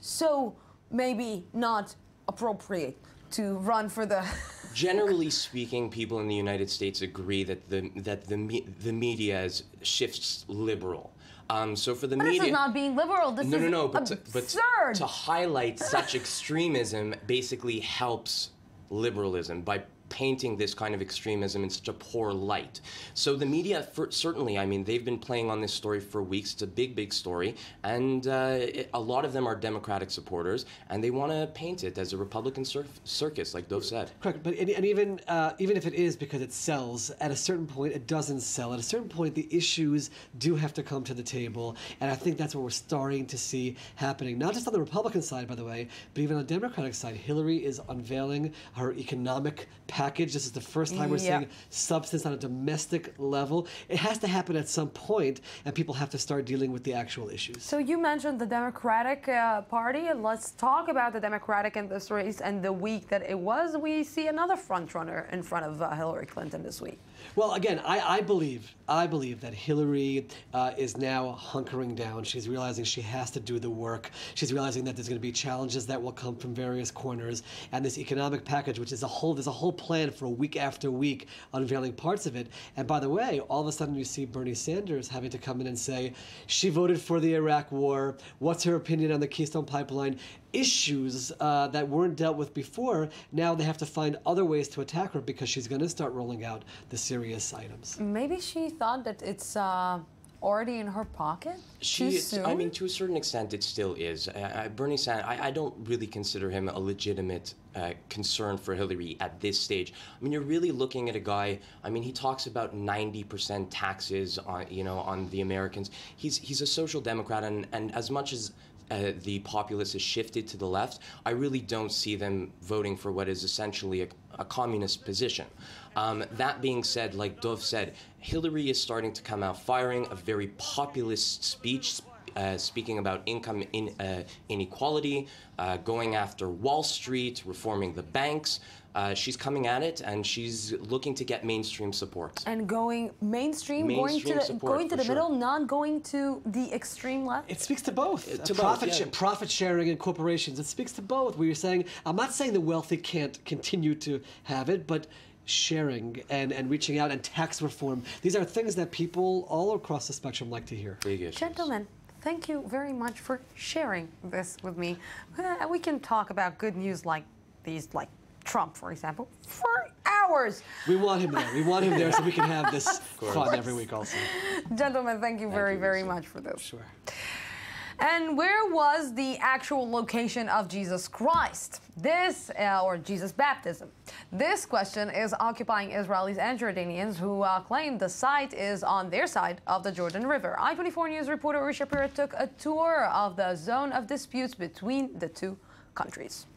so maybe not appropriate to run for the... Generally speaking, people in the United States agree that the media shifts liberal. So for the media, this is not being liberal. This is absurd. But to highlight such extremism basically helps liberalism by painting this kind of extremism in such a poor light. So the media, certainly, I mean, they've been playing on this story for weeks. It's a big, big story. And a lot of them are Democratic supporters, and they want to paint it as a Republican circus, like Dov said. Correct, but even if it is because it sells, at a certain point it doesn't sell. At a certain point, the issues do have to come to the table, and I think that's what we're starting to see happening. Not just on the Republican side, by the way, but even on the Democratic side. Hillary is unveiling her economic package. This is the first time we're seeing substance on a domestic level. It has to happen at some point, and people have to start dealing with the actual issues. So you mentioned the Democratic Party, and let's talk about the Democratic in this race and the week that it was. We see another frontrunner in front of Hillary Clinton this week. Well, again, I believe that Hillary is now hunkering down. She's realizing she has to do the work. She's realizing that there's going to be challenges that will come from various corners, and this economic package, which is there's a whole plan for week after week, unveiling parts of it. And by the way, all of a sudden you see Bernie Sanders having to come in and say she voted for the Iraq War. What's her opinion on the Keystone Pipeline? Issues that weren't dealt with before. Now they have to find other ways to attack her because she's going to start rolling out the serious items. Maybe she thought that it's already in her pocket? I mean, to a certain extent, it still is. Bernie Sanders, I don't really consider him a legitimate concern for Hillary at this stage. I mean, you're really looking at a guy. I mean, he talks about 90% taxes on the Americans. He's a social democrat, and as much as the populace has shifted to the left, I really don't see them voting for what is essentially a communist position. That being said, like Dov said, Hillary is starting to come out firing a very populist speech, speaking about income inequality, going after Wall Street, reforming the banks. She's coming at it, and she's looking to get mainstream support. And going mainstream going to the middle, not going to the extreme left? It speaks to both. Profit sharing and corporations. It speaks to both. Where you're saying, I'm not saying the wealthy can't continue to have it, but sharing and reaching out and tax reform. These are things that people all across the spectrum like to hear. Gentlemen, thank you very much for sharing this with me. We can talk about good news like these, like Trump, for example, for hours. hours. We want him there. We want him there so we can have this fun every week also. Gentlemen, thank you very much for this. Sure. And where was the actual location of Jesus Christ? This, or Jesus' baptism? This question is occupying Israelis and Jordanians who claim the site is on their side of the Jordan River. I-24 News reporter Uri Shapira took a tour of the zone of disputes between the two countries.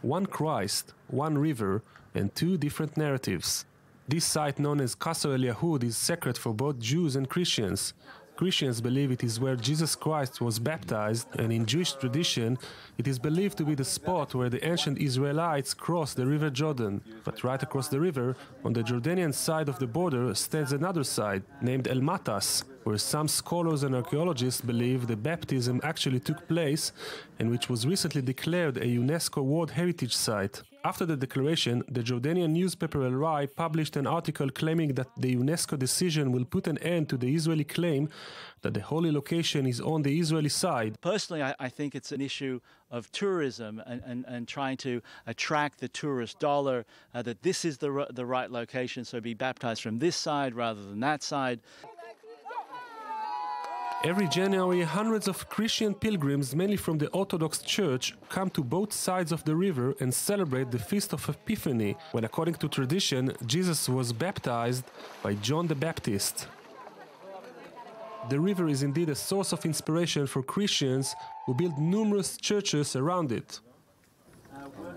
One Christ, one river, and two different narratives. This site, known as Qasr el-Yahud, is sacred for both Jews and Christians. Christians believe it is where Jesus Christ was baptized, and in Jewish tradition, it is believed to be the spot where the ancient Israelites crossed the river Jordan. But right across the river, on the Jordanian side of the border, stands another site, named El Matas, where some scholars and archaeologists believe the baptism actually took place, and which was recently declared a UNESCO World Heritage Site. After the declaration, the Jordanian newspaper El Rai published an article claiming that the UNESCO decision will put an end to the Israeli claim that the holy location is on the Israeli side. Personally, I think it's an issue of tourism and trying to attract the tourist dollar, that this is the right location, so be baptized from this side rather than that side. Every January, hundreds of Christian pilgrims, mainly from the Orthodox Church, come to both sides of the river and celebrate the Feast of Epiphany, when, according to tradition, Jesus was baptized by John the Baptist. The river is indeed a source of inspiration for Christians who built numerous churches around it.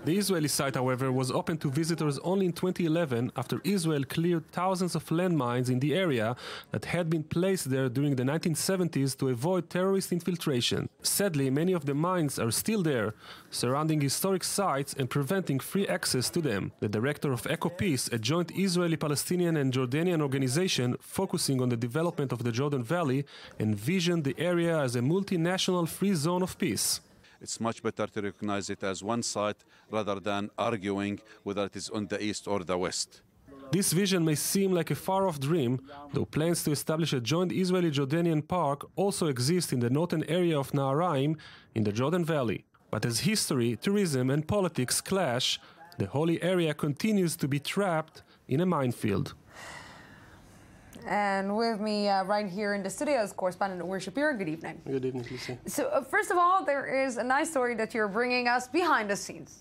The Israeli site, however, was open to visitors only in 2011 after Israel cleared thousands of landmines in the area that had been placed there during the 1970s to avoid terrorist infiltration. Sadly, many of the mines are still there, surrounding historic sites and preventing free access to them. The director of EcoPeace, a joint Israeli-Palestinian and Jordanian organization focusing on the development of the Jordan Valley, envisioned the area as a multinational free zone of peace. It's much better to recognize it as one site rather than arguing whether it is on the east or the west. This vision may seem like a far-off dream, though plans to establish a joint Israeli-Jordanian park also exist in the northern area of Naharaim in the Jordan Valley. But as history, tourism and politics clash, the holy area continues to be trapped in a minefield. And with me right here in the studio is correspondent Uri Shapira. Good evening. Good evening, Lucy. So first of all, there is a nice story that you're bringing us behind the scenes.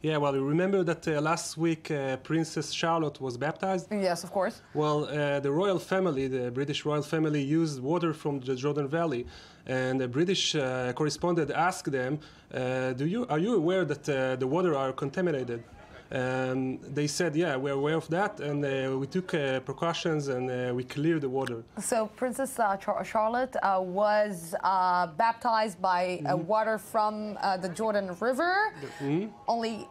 Yeah, well, you remember that last week Princess Charlotte was baptized? Yes, of course. Well, the royal family, the British royal family, used water from the Jordan Valley. And the British correspondent asked them, are you aware that the water are contaminated? They said, yeah, we're aware of that, and we took precautions and we cleared the water. So Princess Charlotte was baptized by water from the Jordan River, only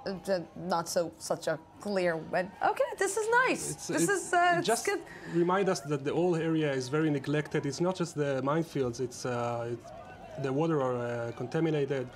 not such a clear. But okay, this is nice. This is just good. Remind us that the whole area is very neglected. It's not just the minefields. The water are contaminated.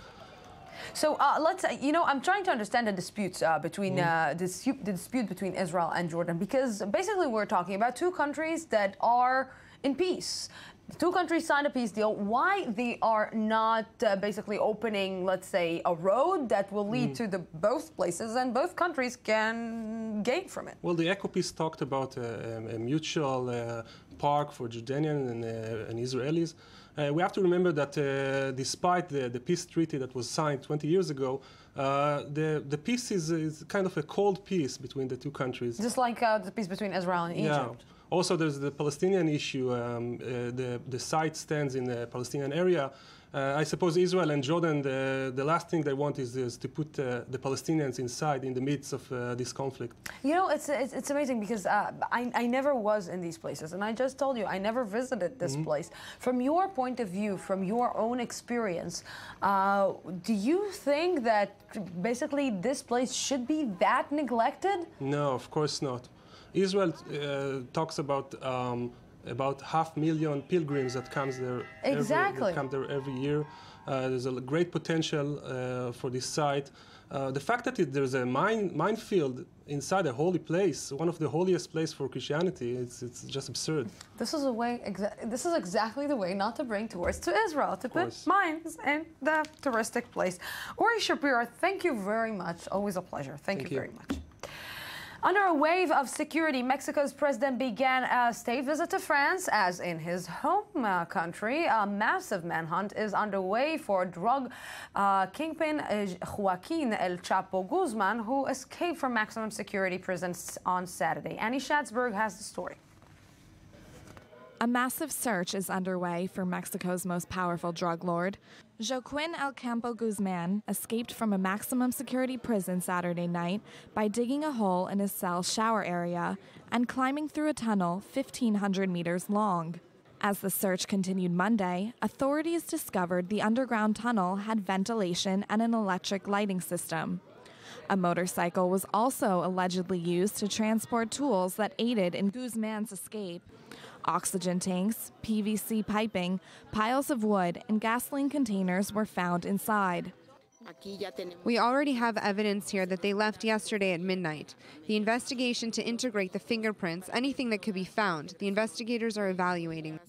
So let's, I'm trying to understand the disputes between the dispute between Israel and Jordan, because basically we're talking about two countries that are in peace. The two countries signed a peace deal. Why they are not basically opening, let's say, a road that will lead to both places and both countries can gain from it? Well, the EcoPeace talked about a mutual park for Jordanians and Israelis. We have to remember that despite the peace treaty that was signed 20 years ago, the peace is kind of a cold peace between the two countries. Just like the peace between Israel and Egypt. Yeah. Also, there's the Palestinian issue. The site stands in the Palestinian area. I suppose Israel and Jordan, the last thing they want is to put the Palestinians inside in the midst of this conflict. You know, it's amazing because I never was in these places, and I just told you I never visited this place. From your point of view, from your own experience, do you think that basically this place should be that neglected? No, of course not. Israel talks about 500,000 pilgrims that comes there. Exactly. Come there every year. There's a great potential for this site. The fact that there's a minefield inside a holy place, one of the holiest places for Christianity, it's just absurd. This is a way. This is exactly the way not to bring tourists to Israel, to put mines in the touristic place. Uri Shapira, thank you very much. Always a pleasure. Thank you very much. Under a wave of security, Mexico's president began a state visit to France, as in his home country. A massive manhunt is underway for drug kingpin Joaquin El Chapo Guzman, who escaped from maximum security prisons on Saturday. Annie Schatzberg has the story. A massive search is underway for Mexico's most powerful drug lord. Joaquin El Campo Guzman escaped from a maximum security prison Saturday night by digging a hole in his cell shower area and climbing through a tunnel 1,500 meters long. As the search continued Monday, authorities discovered the underground tunnel had ventilation and an electric lighting system. A motorcycle was also allegedly used to transport tools that aided in Guzman's escape. Oxygen tanks, PVC piping, piles of wood, and gasoline containers were found inside. We already have evidence here that they left yesterday at midnight. The investigation to integrate the fingerprints, anything that could be found, the investigators are evaluating.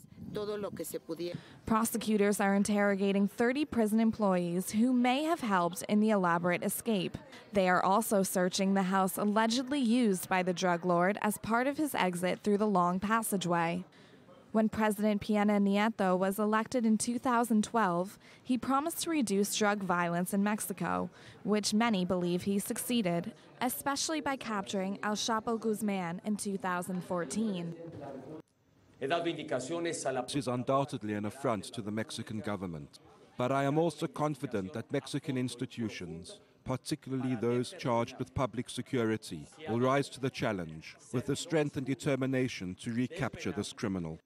Prosecutors are interrogating 30 prison employees who may have helped in the elaborate escape. They are also searching the house allegedly used by the drug lord as part of his exit through the long passageway. When President Peña Nieto was elected in 2012, he promised to reduce drug violence in Mexico, which many believe he succeeded, especially by capturing El Chapo Guzman in 2014. This is undoubtedly an affront to the Mexican government, but I am also confident that Mexican institutions, particularly those charged with public security, will rise to the challenge with the strength and determination to recapture this criminal.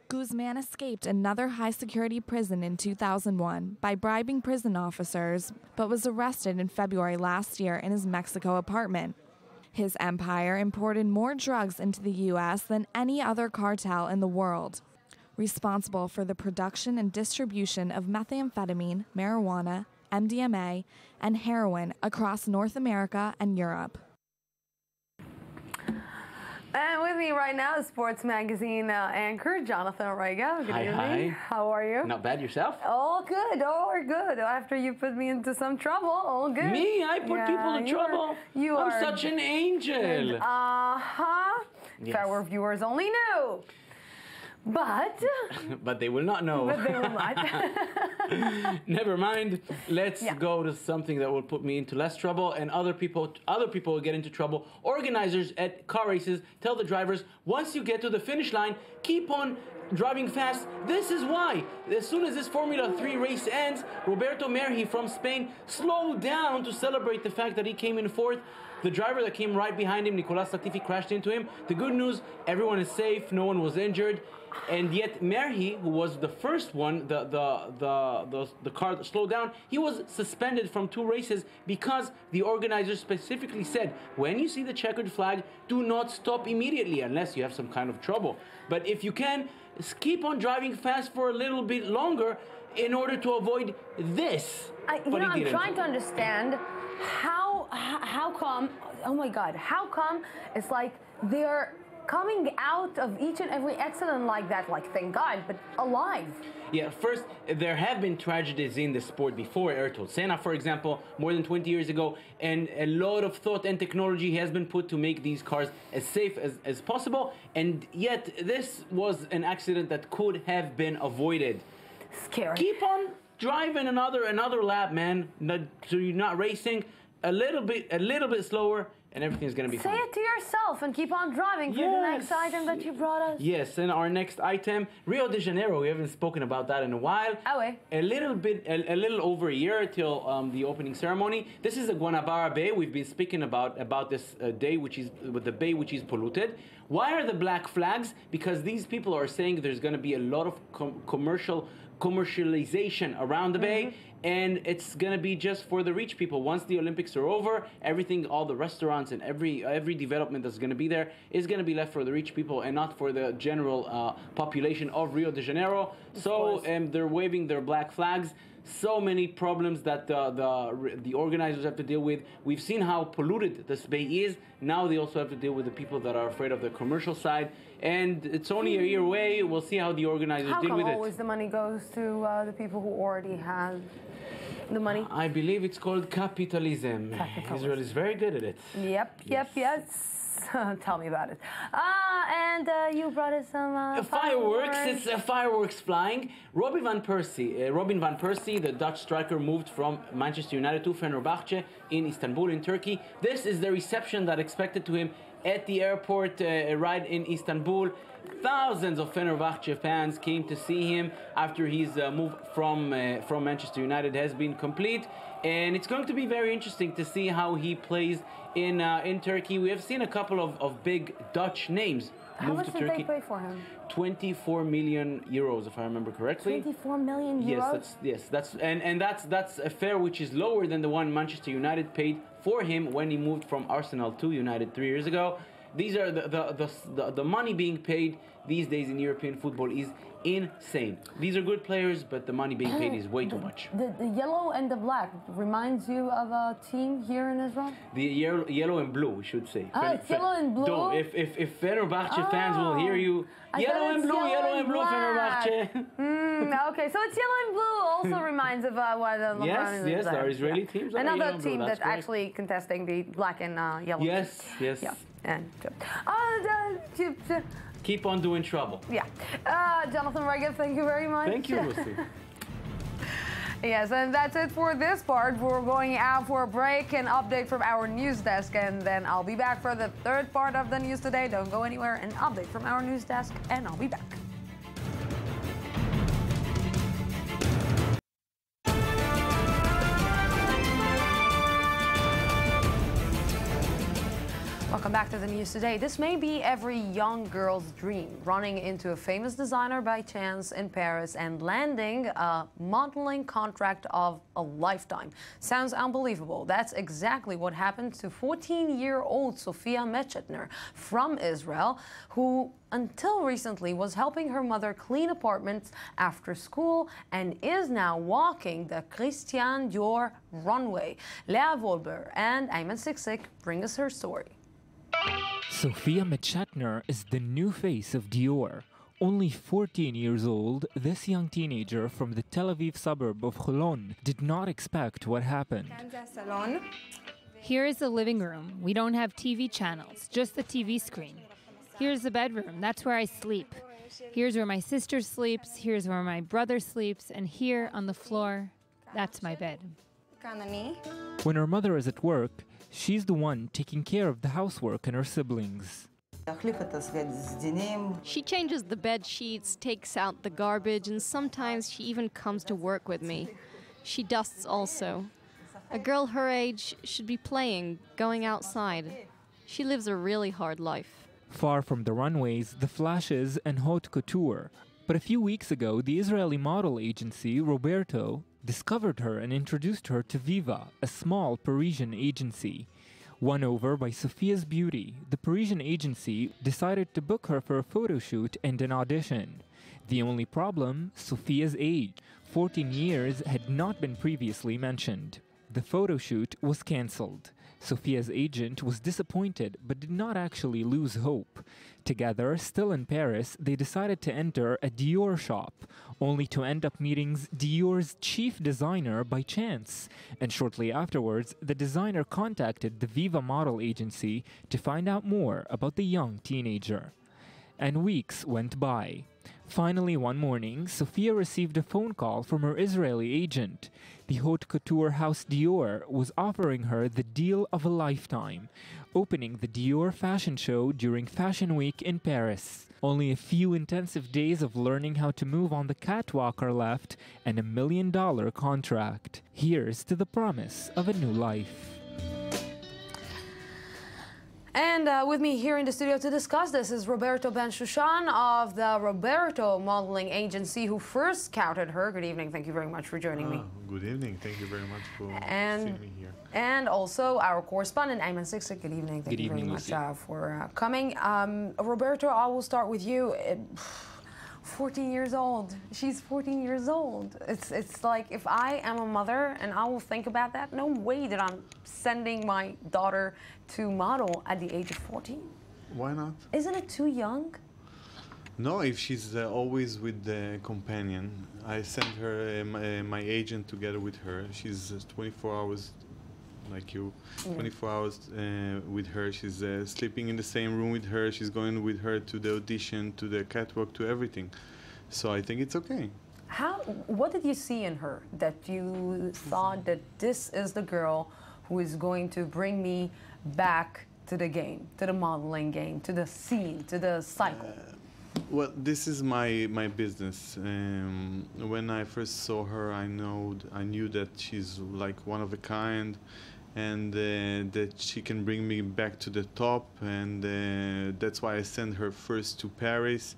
Guzman escaped another high-security prison in 2001 by bribing prison officers, but was arrested in February last year in his Mexico apartment. His empire imported more drugs into the U.S. than any other cartel in the world, responsible for the production and distribution of methamphetamine, marijuana, MDMA, and heroin across North America and Europe. And with me right now is Sports Magazine anchor Jonathan Orega. Good evening. Hi. How are you? Not bad. Yourself? All good. All good. After you put me into some trouble, all good. Me? I put people in trouble? I'm such an angel. Uh-huh. Yes. If our viewers only knew. But But they will not know. But they will not. Never mind. Let's go to something that will put me into less trouble, and other people will get into trouble. Organizers at car races tell the drivers, once you get to the finish line, keep on driving fast. This is why. As soon as this Formula 3 race ends, Roberto Merhi from Spain slowed down to celebrate the fact that he came in fourth. The driver that came right behind him, Nicolas Latifi, crashed into him. The good news, everyone is safe, no one was injured. And yet Merhi, who was the first one, the car that slowed down, he was suspended from 2 races because the organizers specifically said, when you see the checkered flag, do not stop immediately unless you have some kind of trouble. But if you can, keep on driving fast for a little bit longer in order to avoid this. I'm trying to understand how come, oh my God, how come it's like they're coming out of each and every accident like that, like thank God, but alive. Yeah, first, there have been tragedies in the sport before. Ayrton Senna, for example, more than 20 years ago, and a lot of thought and technology has been put to make these cars as safe as possible, and yet this was an accident that could have been avoided. Scary. Keep on driving another lap, man, so you're not racing a little bit slower, and everything's going to be fine. Say it to yourself and keep on driving for the next item that you brought us. Yes, and our next item, Rio de Janeiro. We haven't spoken about that in a while. A little over a year till the opening ceremony. This is the Guanabara Bay. We've been speaking about this day, which is with the bay which is polluted. Why are the black flags? Because these people are saying there's going to be a lot of commercialization around the bay, and it's going to be just for the rich people. Once the Olympics are over, everything, all the restaurants and every development that's going to be there is going to be left for the rich people and not for the general population of Rio de Janeiro. So they're waving their black flags. So many problems that the organizers have to deal with. We've seen how polluted this bay is. Now they also have to deal with the people that are afraid of the commercial side. And it's only a year away. We'll see how the organizers deal with it. How come always the money goes to the people who already have The money? I believe it's called capitalism. Israel is very good at it. Yep, yes. Tell me about it. And you brought us some fireworks. It's fireworks flying. Robin van Persie, the Dutch striker, moved from Manchester United to Fenerbahce in Istanbul, in Turkey. This is the reception that expected to him at the airport right in Istanbul. Thousands of Fenerbahce fans came to see him after his move from Manchester United has been complete. And it's going to be very interesting to see how he plays in Turkey. We have seen a couple of big Dutch names How move much to did Turkey. they pay for him? 24 million euros, if I remember correctly. 24 million euros? That's a fare which is lower than the one Manchester United paid for him when he moved from Arsenal to United 3 years ago. These are the money being paid these days in European football is insane. These are good players, but the money being paid is way too much. The yellow and the black reminds you of a team here in Israel? The yellow and blue, we should say. It's yellow and blue? Don't. If Fenerbahce fans will hear you, yellow and blue, Fenerbahce. Okay, so it's yellow and blue also reminds of what LeBron is. Yes, our Israeli teams are Another yellow and blue, team that's that's actually contesting the black and yellow. Yes. Yeah. And keep on doing trouble. Yeah. Jonathan Reagan, thank you very much. Thank you, Lucy. Yes, and that's it for this part. We're going out for a break and update from our news desk, and then I'll be back for the third part of the news today. Don't go anywhere. An update from our news desk, and I'll be back. Welcome back to the news today. This may be every young girl's dream, running into a famous designer by chance in Paris and landing a modeling contract of a lifetime. Sounds unbelievable. That's exactly what happened to 14-year-old Sophia Mechetner from Israel, who until recently was helping her mother clean apartments after school and is now walking the Christian Dior runway. Leah Wolber and Ayman Siksik bring us her story. Sophia Mechetner is the new face of Dior. Only 14 years old, this young teenager from the Tel Aviv suburb of Holon did not expect what happened. Here is the living room. We don't have TV channels, just the TV screen. Here's the bedroom. That's where I sleep. Here's where my sister sleeps. Here's where my brother sleeps. And here on the floor, that's my bed. When her mother is at work, she's the one taking care of the housework and her siblings. She changes the bed sheets, takes out the garbage, and sometimes she even comes to work with me. She dusts also. A girl her age should be playing, going outside. She lives a really hard life. Far from the runways, the flashes, and haute couture. But a few weeks ago, the Israeli model agency, Roberto, discovered her and introduced her to Viva, a small Parisian agency. Won over by Sophia's beauty, the Parisian agency decided to book her for a photo shoot and an audition. The only problem, Sophia's age. 14 years had not been previously mentioned. The photo shoot was cancelled. Sophia's agent was disappointed but did not actually lose hope. Together, still in Paris, they decided to enter a Dior shop, only to end up meeting Dior's chief designer by chance. And shortly afterwards, the designer contacted the Viva model agency to find out more about the young teenager. And weeks went by. Finally, one morning, Sophia received a phone call from her Israeli agent. The haute couture house Dior was offering her the deal of a lifetime, opening the Dior fashion show during Fashion Week in Paris. Only a few intensive days of learning how to move on the catwalk are left, and $1 million contract. Here's to the promise of a new life. And with me here in the studio to discuss this is Roberto Ben-Shushan of the Roberto Modeling Agency, who first scouted her. Good evening. Thank you very much for joining me. Good evening. Thank you very much for seeing me here. And also our correspondent, Ayman Siksik. Good evening. Thank you very much for coming. Roberto, I will start with you. 14 years old. She's 14 years old. It's like, if I am a mother and I will think about that, no way that I'm sending my daughter to model at the age of 14. Why not? Isn't it too young? No, if she's always with the companion, I send her my agent together with her. She's 24 hours, like you, 24 hours with her. She's sleeping in the same room with her. She's going with her to the audition, to the catwalk, to everything. So I think it's okay. What did you see in her that you thought that this is the girl who is going to bring me back to the game, to the modeling game, to the scene, to the cycle? Well, this is my business. When I first saw her, I knew that she's like one of a kind, and that she can bring me back to the top. And that's why I sent her first to Paris.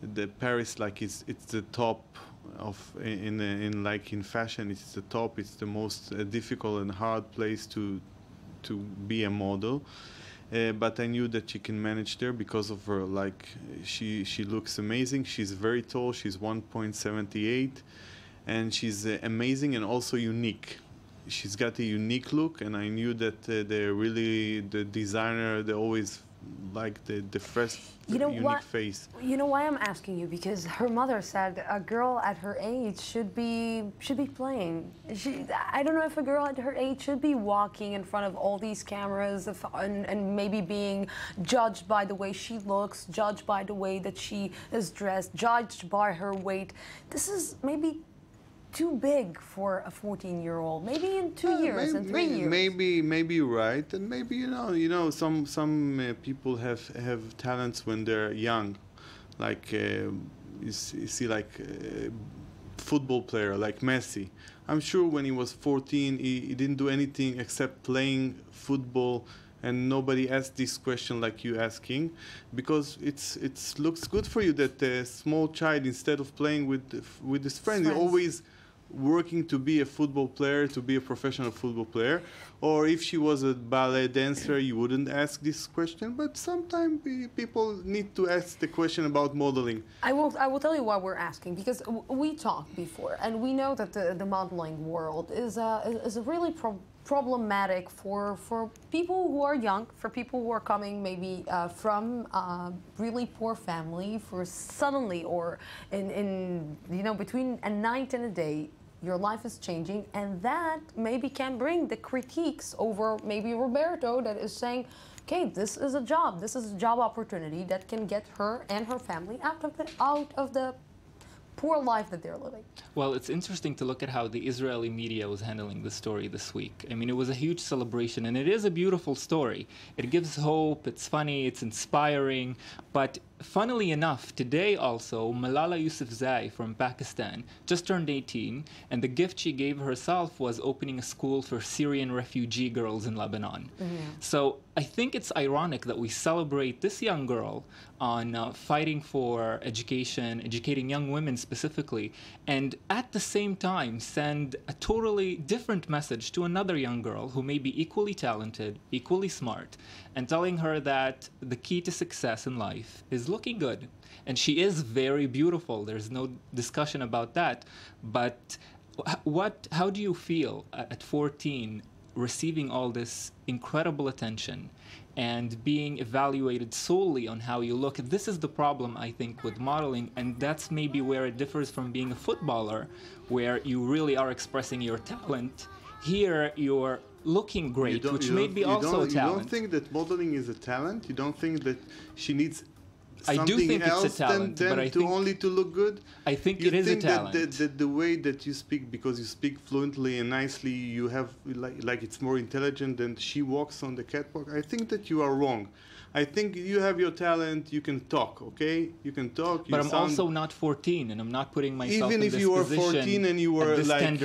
The Paris, like it's the top of in fashion. It's the top. It's the most difficult and hard place to be a model. But I knew that she can manage there because of her, like, she looks amazing. She's very tall. She's 1.78, and she's amazing and also unique. She's got a unique look, and I knew that the designer, they always like the fresh, unique face. You know why I'm asking you? Because her mother said a girl at her age should be playing. I don't know if a girl at her age should be walking in front of all these cameras and maybe being judged by the way she looks, judged by the way that she is dressed, judged by her weight. This is maybe too big for a 14-year-old. Maybe in 2 years, in 3 years. Maybe you're right, and maybe some people have talents when they're young, like you see like football player like Messi. I'm sure when he was 14, he didn't do anything except playing football, and nobody asked this question like you asking, because it looks good for you that a small child, instead of playing with his friends, he always working to be a football player, to be a professional football player. Or if she was a ballet dancer, you wouldn't ask this question. But sometimes people need to ask the question about modeling. I will tell you why we're asking, because we talked before, and we know that the modeling world is really problematic for people who are young, for people who are coming maybe from really poor family, for suddenly or in between a night and a day, your life is changing, and that maybe can bring the critiques over maybe Roberto that is saying, okay, this is a job opportunity that can get her and her family out of the poor life that they're living. Well, it's interesting to look at how the Israeli media was handling the story this week. I mean, it was a huge celebration, and it is a beautiful story. It gives hope, it's funny, it's inspiring, but funnily enough, today also, Malala Yousafzai from Pakistan just turned 18, and the gift she gave herself was opening a school for Syrian refugee girls in Lebanon. So I think it's ironic that we celebrate this young girl on fighting for education, educating young women specifically, and at the same time send a totally different message to another young girl who may be equally talented, equally smart, and telling her that the key to success in life is looking good. And she is very beautiful. There's no discussion about that. But how do you feel at 14 receiving all this incredible attention and being evaluated solely on how you look? This is the problem, I think, with modeling, and that's maybe where it differs from being a footballer, where you really are expressing your talent. Here, you're looking great, which may be also a talent. You don't think that modeling is a talent? You don't think that she needs something I do think else it's a talent, than but I think only to look good? I think it is a talent. You think that the way that you speak, because you speak fluently and nicely, you have like it's more intelligent than she walks on the catwalk? I think that you are wrong. I think you have your talent. You can talk, okay? You can talk. But I'm also not 14, and I'm not putting myself in this position. Even if you were 14 and you were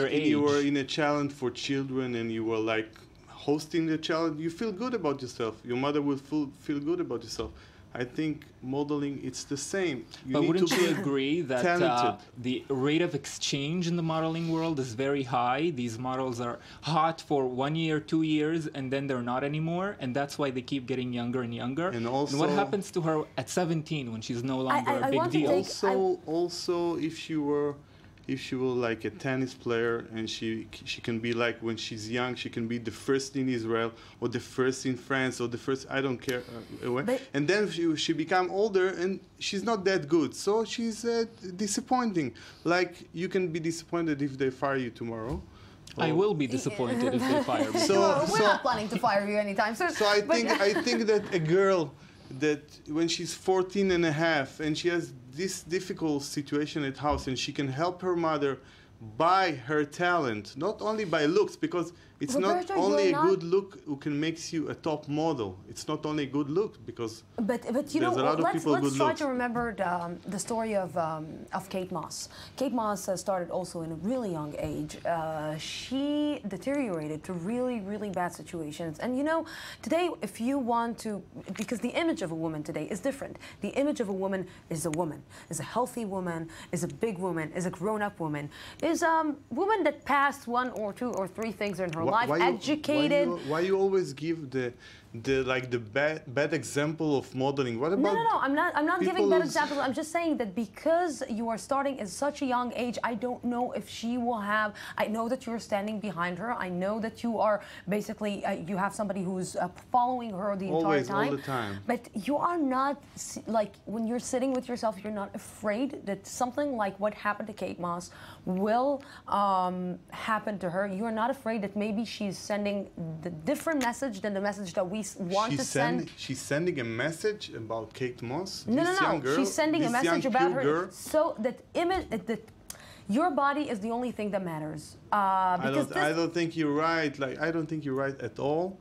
you were in a challenge for children and you were like hosting the challenge, you feel good about yourself. Your mother will feel good about yourself. I think modeling, it's the same. But wouldn't you agree that the rate of exchange in the modeling world is very high? These models are hot for 1 year, 2 years, and then they're not anymore, and that's why they keep getting younger and younger. And what happens to her at 17 when she's no longer a big deal? Also, if she were if she will like a tennis player, and she can be like, when she's young, she can be the first in Israel or the first in France or the first, I don't care. And then she become older and she's not that good, so she's disappointing. Like, you can be disappointed if they fire you tomorrow. I will be disappointed if they fire me. We're not planning to fire you anytime soon. So I think that a girl that when she's 14 and a half and she has this difficult situation at house and she can help her mother by her talent, not only by looks, because it's Roberto, not only you're a good look who can makes you a top model. It's not only a good look, because but you know, there's a lot of people let's good try looks. to remember the story of Kate Moss. Kate Moss started also in a really young age. She deteriorated to really, really bad situations. And you know, today, if you want to, because the image of a woman today is different. The image of a woman, is a healthy woman, is a big woman, is a grown-up woman, is a woman that passed 1 or 2 or 3 things in her life, educated. Why you always give the bad example of modeling? What about? No. I'm not giving bad examples. I'm just saying that because you are starting at such a young age, I don't know if she will have. I know that you're standing behind her. I know that you are basically you have somebody who's following her the entire time. All the time. But you are not like, when you're sitting with yourself, you're not afraid that something like what happened to Kate Moss will happen to her. You are not afraid that maybe she's sending the different message than the message that we want to send. She's sending a message about Kate Moss. No. Young girl, she's sending a message about her. Girl. So that image, that your body is the only thing that matters. I don't think you're right. Like, I don't think you're right at all.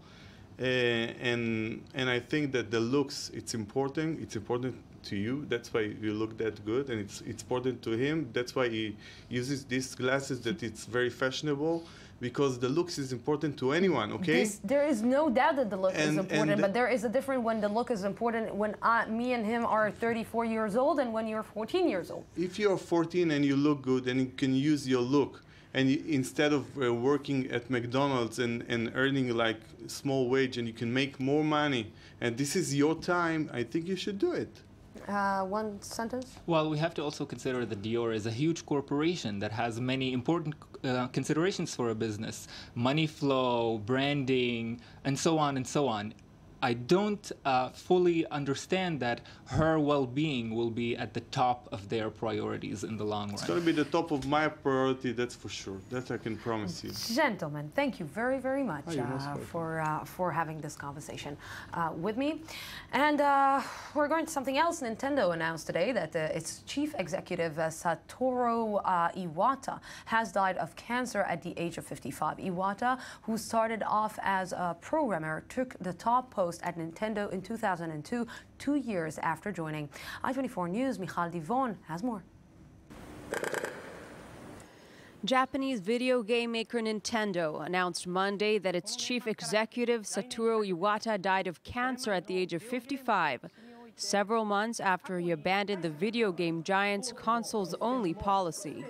And I think that the looks, it's important. It's important to you. That's why you look that good, and it's important to him. That's why he uses these glasses. That it's very fashionable. Because the looks is important to anyone, okay? There is no doubt that the look is important, but there is a difference when the look is important when me and him are 34 years old and when you're 14 years old. If you're 14 and you look good and you can use your look, and instead of working at McDonald's and earning like small wage, and you can make more money, and this is your time, I think you should do it. One sentence? Well, we have to also consider that Dior is a huge corporation that has many important considerations for a business. Money flow, branding, and so on and so on. I don't fully understand that her well-being will be at the top of their priorities in the long run. It's going to be the top of my priority, that's for sure. That I can promise you. Gentlemen, thank you very, very much for having this conversation with me. And we're going to something else. Nintendo announced today that its chief executive, Satoru Iwata, has died of cancer at the age of 55. Iwata, who started off as a programmer, took the top post at Nintendo in 2002, 2 years after joining. I24 News' Michal Divon has more. Japanese video game maker Nintendo announced Monday that its chief executive, Satoru Iwata, died of cancer at the age of 55, several months after he abandoned the video game giant's consoles-only policy.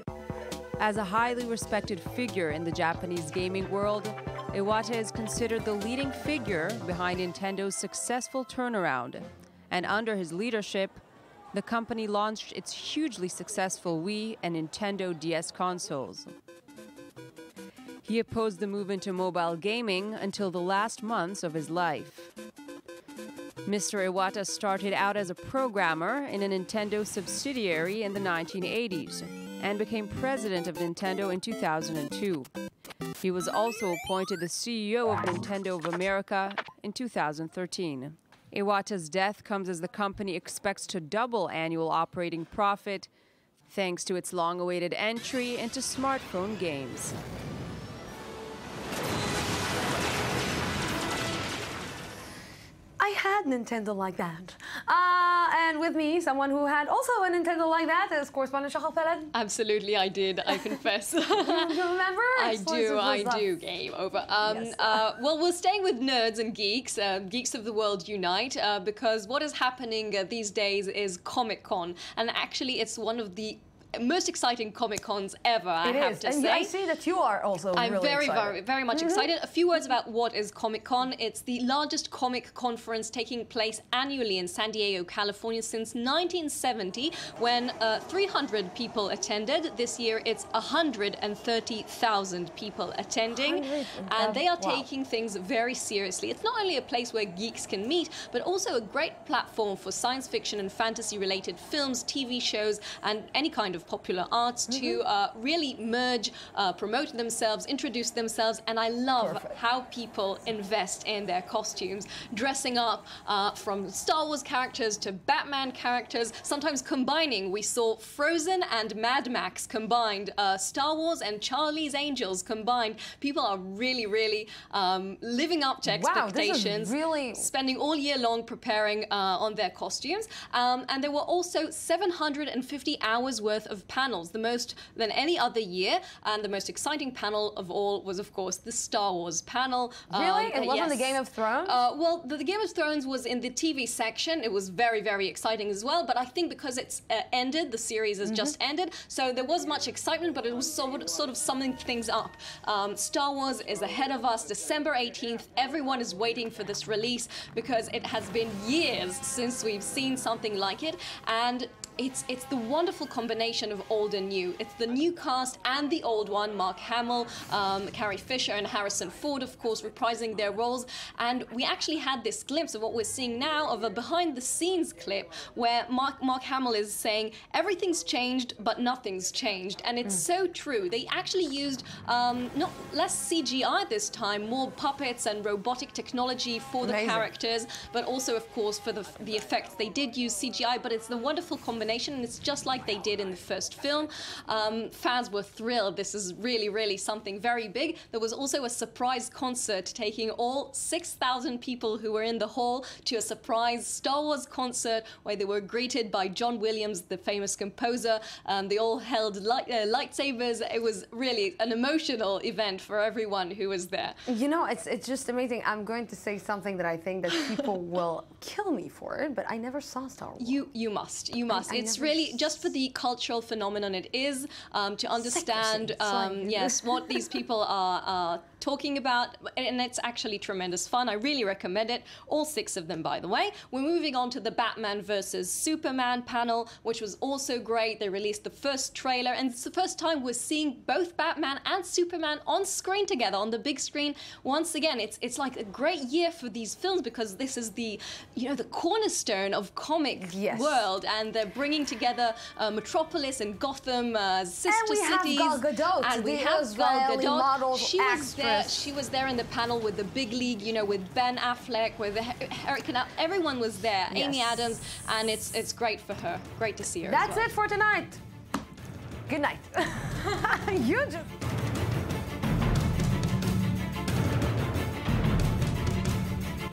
As a highly respected figure in the Japanese gaming world, Iwata is considered the leading figure behind Nintendo's successful turnaround. And under his leadership, the company launched its hugely successful Wii and Nintendo DS consoles. He opposed the move into mobile gaming until the last months of his life. Mr. Iwata started out as a programmer in a Nintendo subsidiary in the 1980s and became president of Nintendo in 2002. He was also appointed the CEO of Nintendo of America in 2013. Iwata's death comes as the company expects to double annual operating profit thanks to its long-awaited entry into smartphone games. I had Nintendo like that. And with me, someone who had also a Nintendo like that is correspondent Shachar Peled. Absolutely, I did, I confess. You remember? I do. Game over. Yes. Well, we're staying with nerds and geeks. Geeks of the world unite, because what is happening these days is Comic-Con. And actually, it's one of the most exciting Comic-Cons ever, I have to say. I see that you are also I'm really very, excited. very much excited. A few words about what is Comic-Con. It's the largest comic conference taking place annually in San Diego, California since 1970, when 300 people attended. This year it's 130,000 people attending, and they are taking things very seriously. It's not only a place where geeks can meet, but also a great platform for science fiction and fantasy-related films, TV shows, and any kind of popular arts to really merge, promote themselves, introduce themselves, and I love how people invest in their costumes, dressing up from Star Wars characters to Batman characters, sometimes combining. We saw Frozen and Mad Max combined, Star Wars and Charlie's Angels combined. People are really, really living up to expectations, spending all year long preparing on their costumes. And there were also 750 hours worth of panels, the most than any other year. And the most exciting panel of all was, of course, the Star Wars panel. Really? It wasn't the Game of Thrones? Well, the Game of Thrones was in the TV section. It was very, very exciting as well. But I think because it's ended, the series has just ended, so there was much excitement, but it was sort of summing things up. Star Wars is ahead of us, December 18th. Everyone is waiting for this release because it has been years since we've seen something like it, and it's the wonderful combination of old and new. It's the new cast and the old one, Mark Hamill, Carrie Fisher and Harrison Ford, of course, reprising their roles. And we actually had this glimpse of what we're seeing now, of a behind-the-scenes clip where Mark Hamill is saying, everything's changed, but nothing's changed. And it's so true. They actually used not less CGI this time, more puppets and robotic technology for the characters, but also, of course, for the effects. They did use CGI, but it's the wonderful combination, and it's just like they did in the first film. Fans were thrilled. This is really, really something very big. There was also a surprise concert taking all 6,000 people who were in the hall to a surprise Star Wars concert where they were greeted by John Williams, the famous composer. They all held lightsabers. It was really an emotional event for everyone who was there. You know, it's just amazing. I'm going to say something that I think that people will kill me for it, but I never saw Star Wars. You must. It's really just for the cultural phenomenon it is, to understand yes, what these people are talking about, and it's actually tremendous fun. I really recommend it. All 6 of them, by the way. We're moving on to the Batman versus Superman panel, which was also great. They released the first trailer, and it's the first time we're seeing both Batman and Superman on screen together, on the big screen. Once again, it's like a great year for these films because this is the cornerstone of comic world, and they're bringing together Metropolis and Gotham, sister cities. And we have Gal Gadot. She was there in the panel with the big league, with Ben Affleck, with Eric Canal. Everyone was there. Amy Adams, and it's great for her. Great to see her. That's it for tonight. Good night. You just.